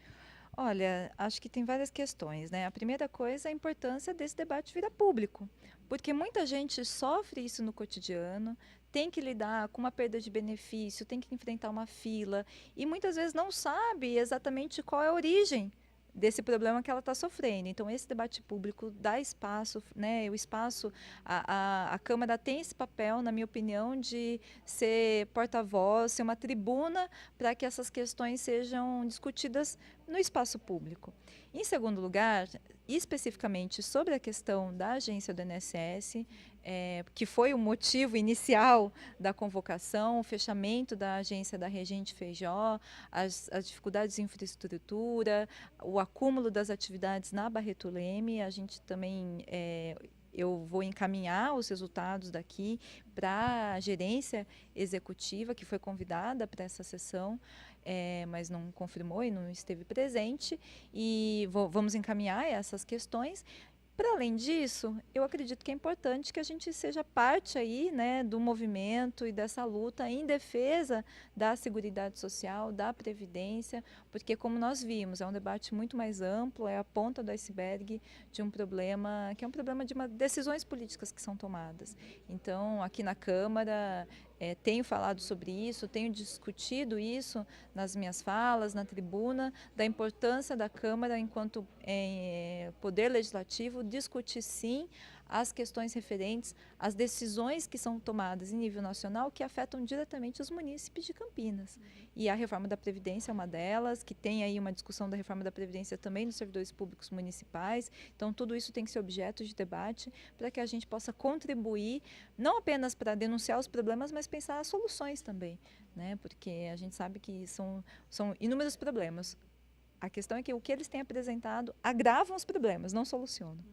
Olha, acho que tem várias questões, né? A primeira coisa é a importância desse debate vir a público, porque muita gente sofre isso no cotidiano, tem que lidar com uma perda de benefício, tem que enfrentar uma fila, e muitas vezes não sabe exatamente qual é a origem desse problema que ela está sofrendo. Então, esse debate público dá espaço, né? O espaço, a Câmara tem esse papel, na minha opinião, de ser porta-voz, ser uma tribuna para que essas questões sejam discutidas no espaço público. Em segundo lugar, especificamente sobre a questão da agência do INSS, que foi o motivo inicial da convocação, o fechamento da agência da Regente Feijó, as dificuldades de infraestrutura, o acúmulo das atividades na Barreto Leme. A gente também, eu vou encaminhar os resultados daqui para a gerência executiva, que foi convidada para essa sessão, mas não confirmou e não esteve presente, e vamos encaminhar essas questões. Para além disso, eu acredito que é importante que a gente seja parte aí, né, do movimento e dessa luta em defesa da Seguridade Social, da Previdência, porque, como nós vimos, é um debate muito mais amplo, é a ponta do iceberg de um problema, que é um problema de decisões políticas que são tomadas. Então, aqui na Câmara, tenho falado sobre isso, tenho discutido isso nas minhas falas, na tribuna, da importância da Câmara enquanto poder legislativo, discutir sim as questões referentes às decisões que são tomadas em nível nacional que afetam diretamente os munícipes de Campinas. E a reforma da Previdência é uma delas, que tem aí uma discussão da reforma da Previdência também nos servidores públicos municipais. Então, tudo isso tem que ser objeto de debate para que a gente possa contribuir, não apenas para denunciar os problemas, mas pensar as soluções também, né? Porque a gente sabe que são inúmeros problemas. A questão é que o que eles têm apresentado agravam os problemas, não solucionam.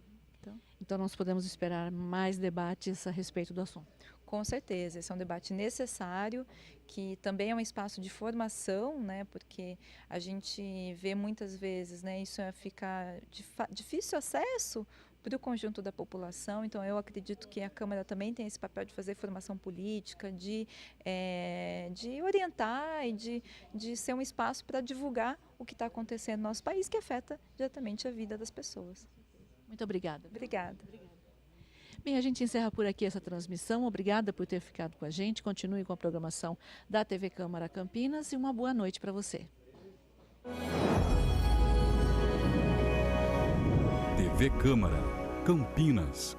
Então, nós podemos esperar mais debates a respeito do assunto. Com certeza, esse é um debate necessário, que também é um espaço de formação, né, porque a gente vê muitas vezes, né, isso fica difícil acesso para o conjunto da população. Então, eu acredito que a Câmara também tem esse papel de fazer formação política, de orientar e de ser um espaço para divulgar o que está acontecendo no nosso país, que afeta diretamente a vida das pessoas. Muito obrigada. Obrigada. Bem, a gente encerra por aqui essa transmissão. Obrigada por ter ficado com a gente. Continue com a programação da TV Câmara Campinas e uma boa noite para você. TV Câmara Campinas.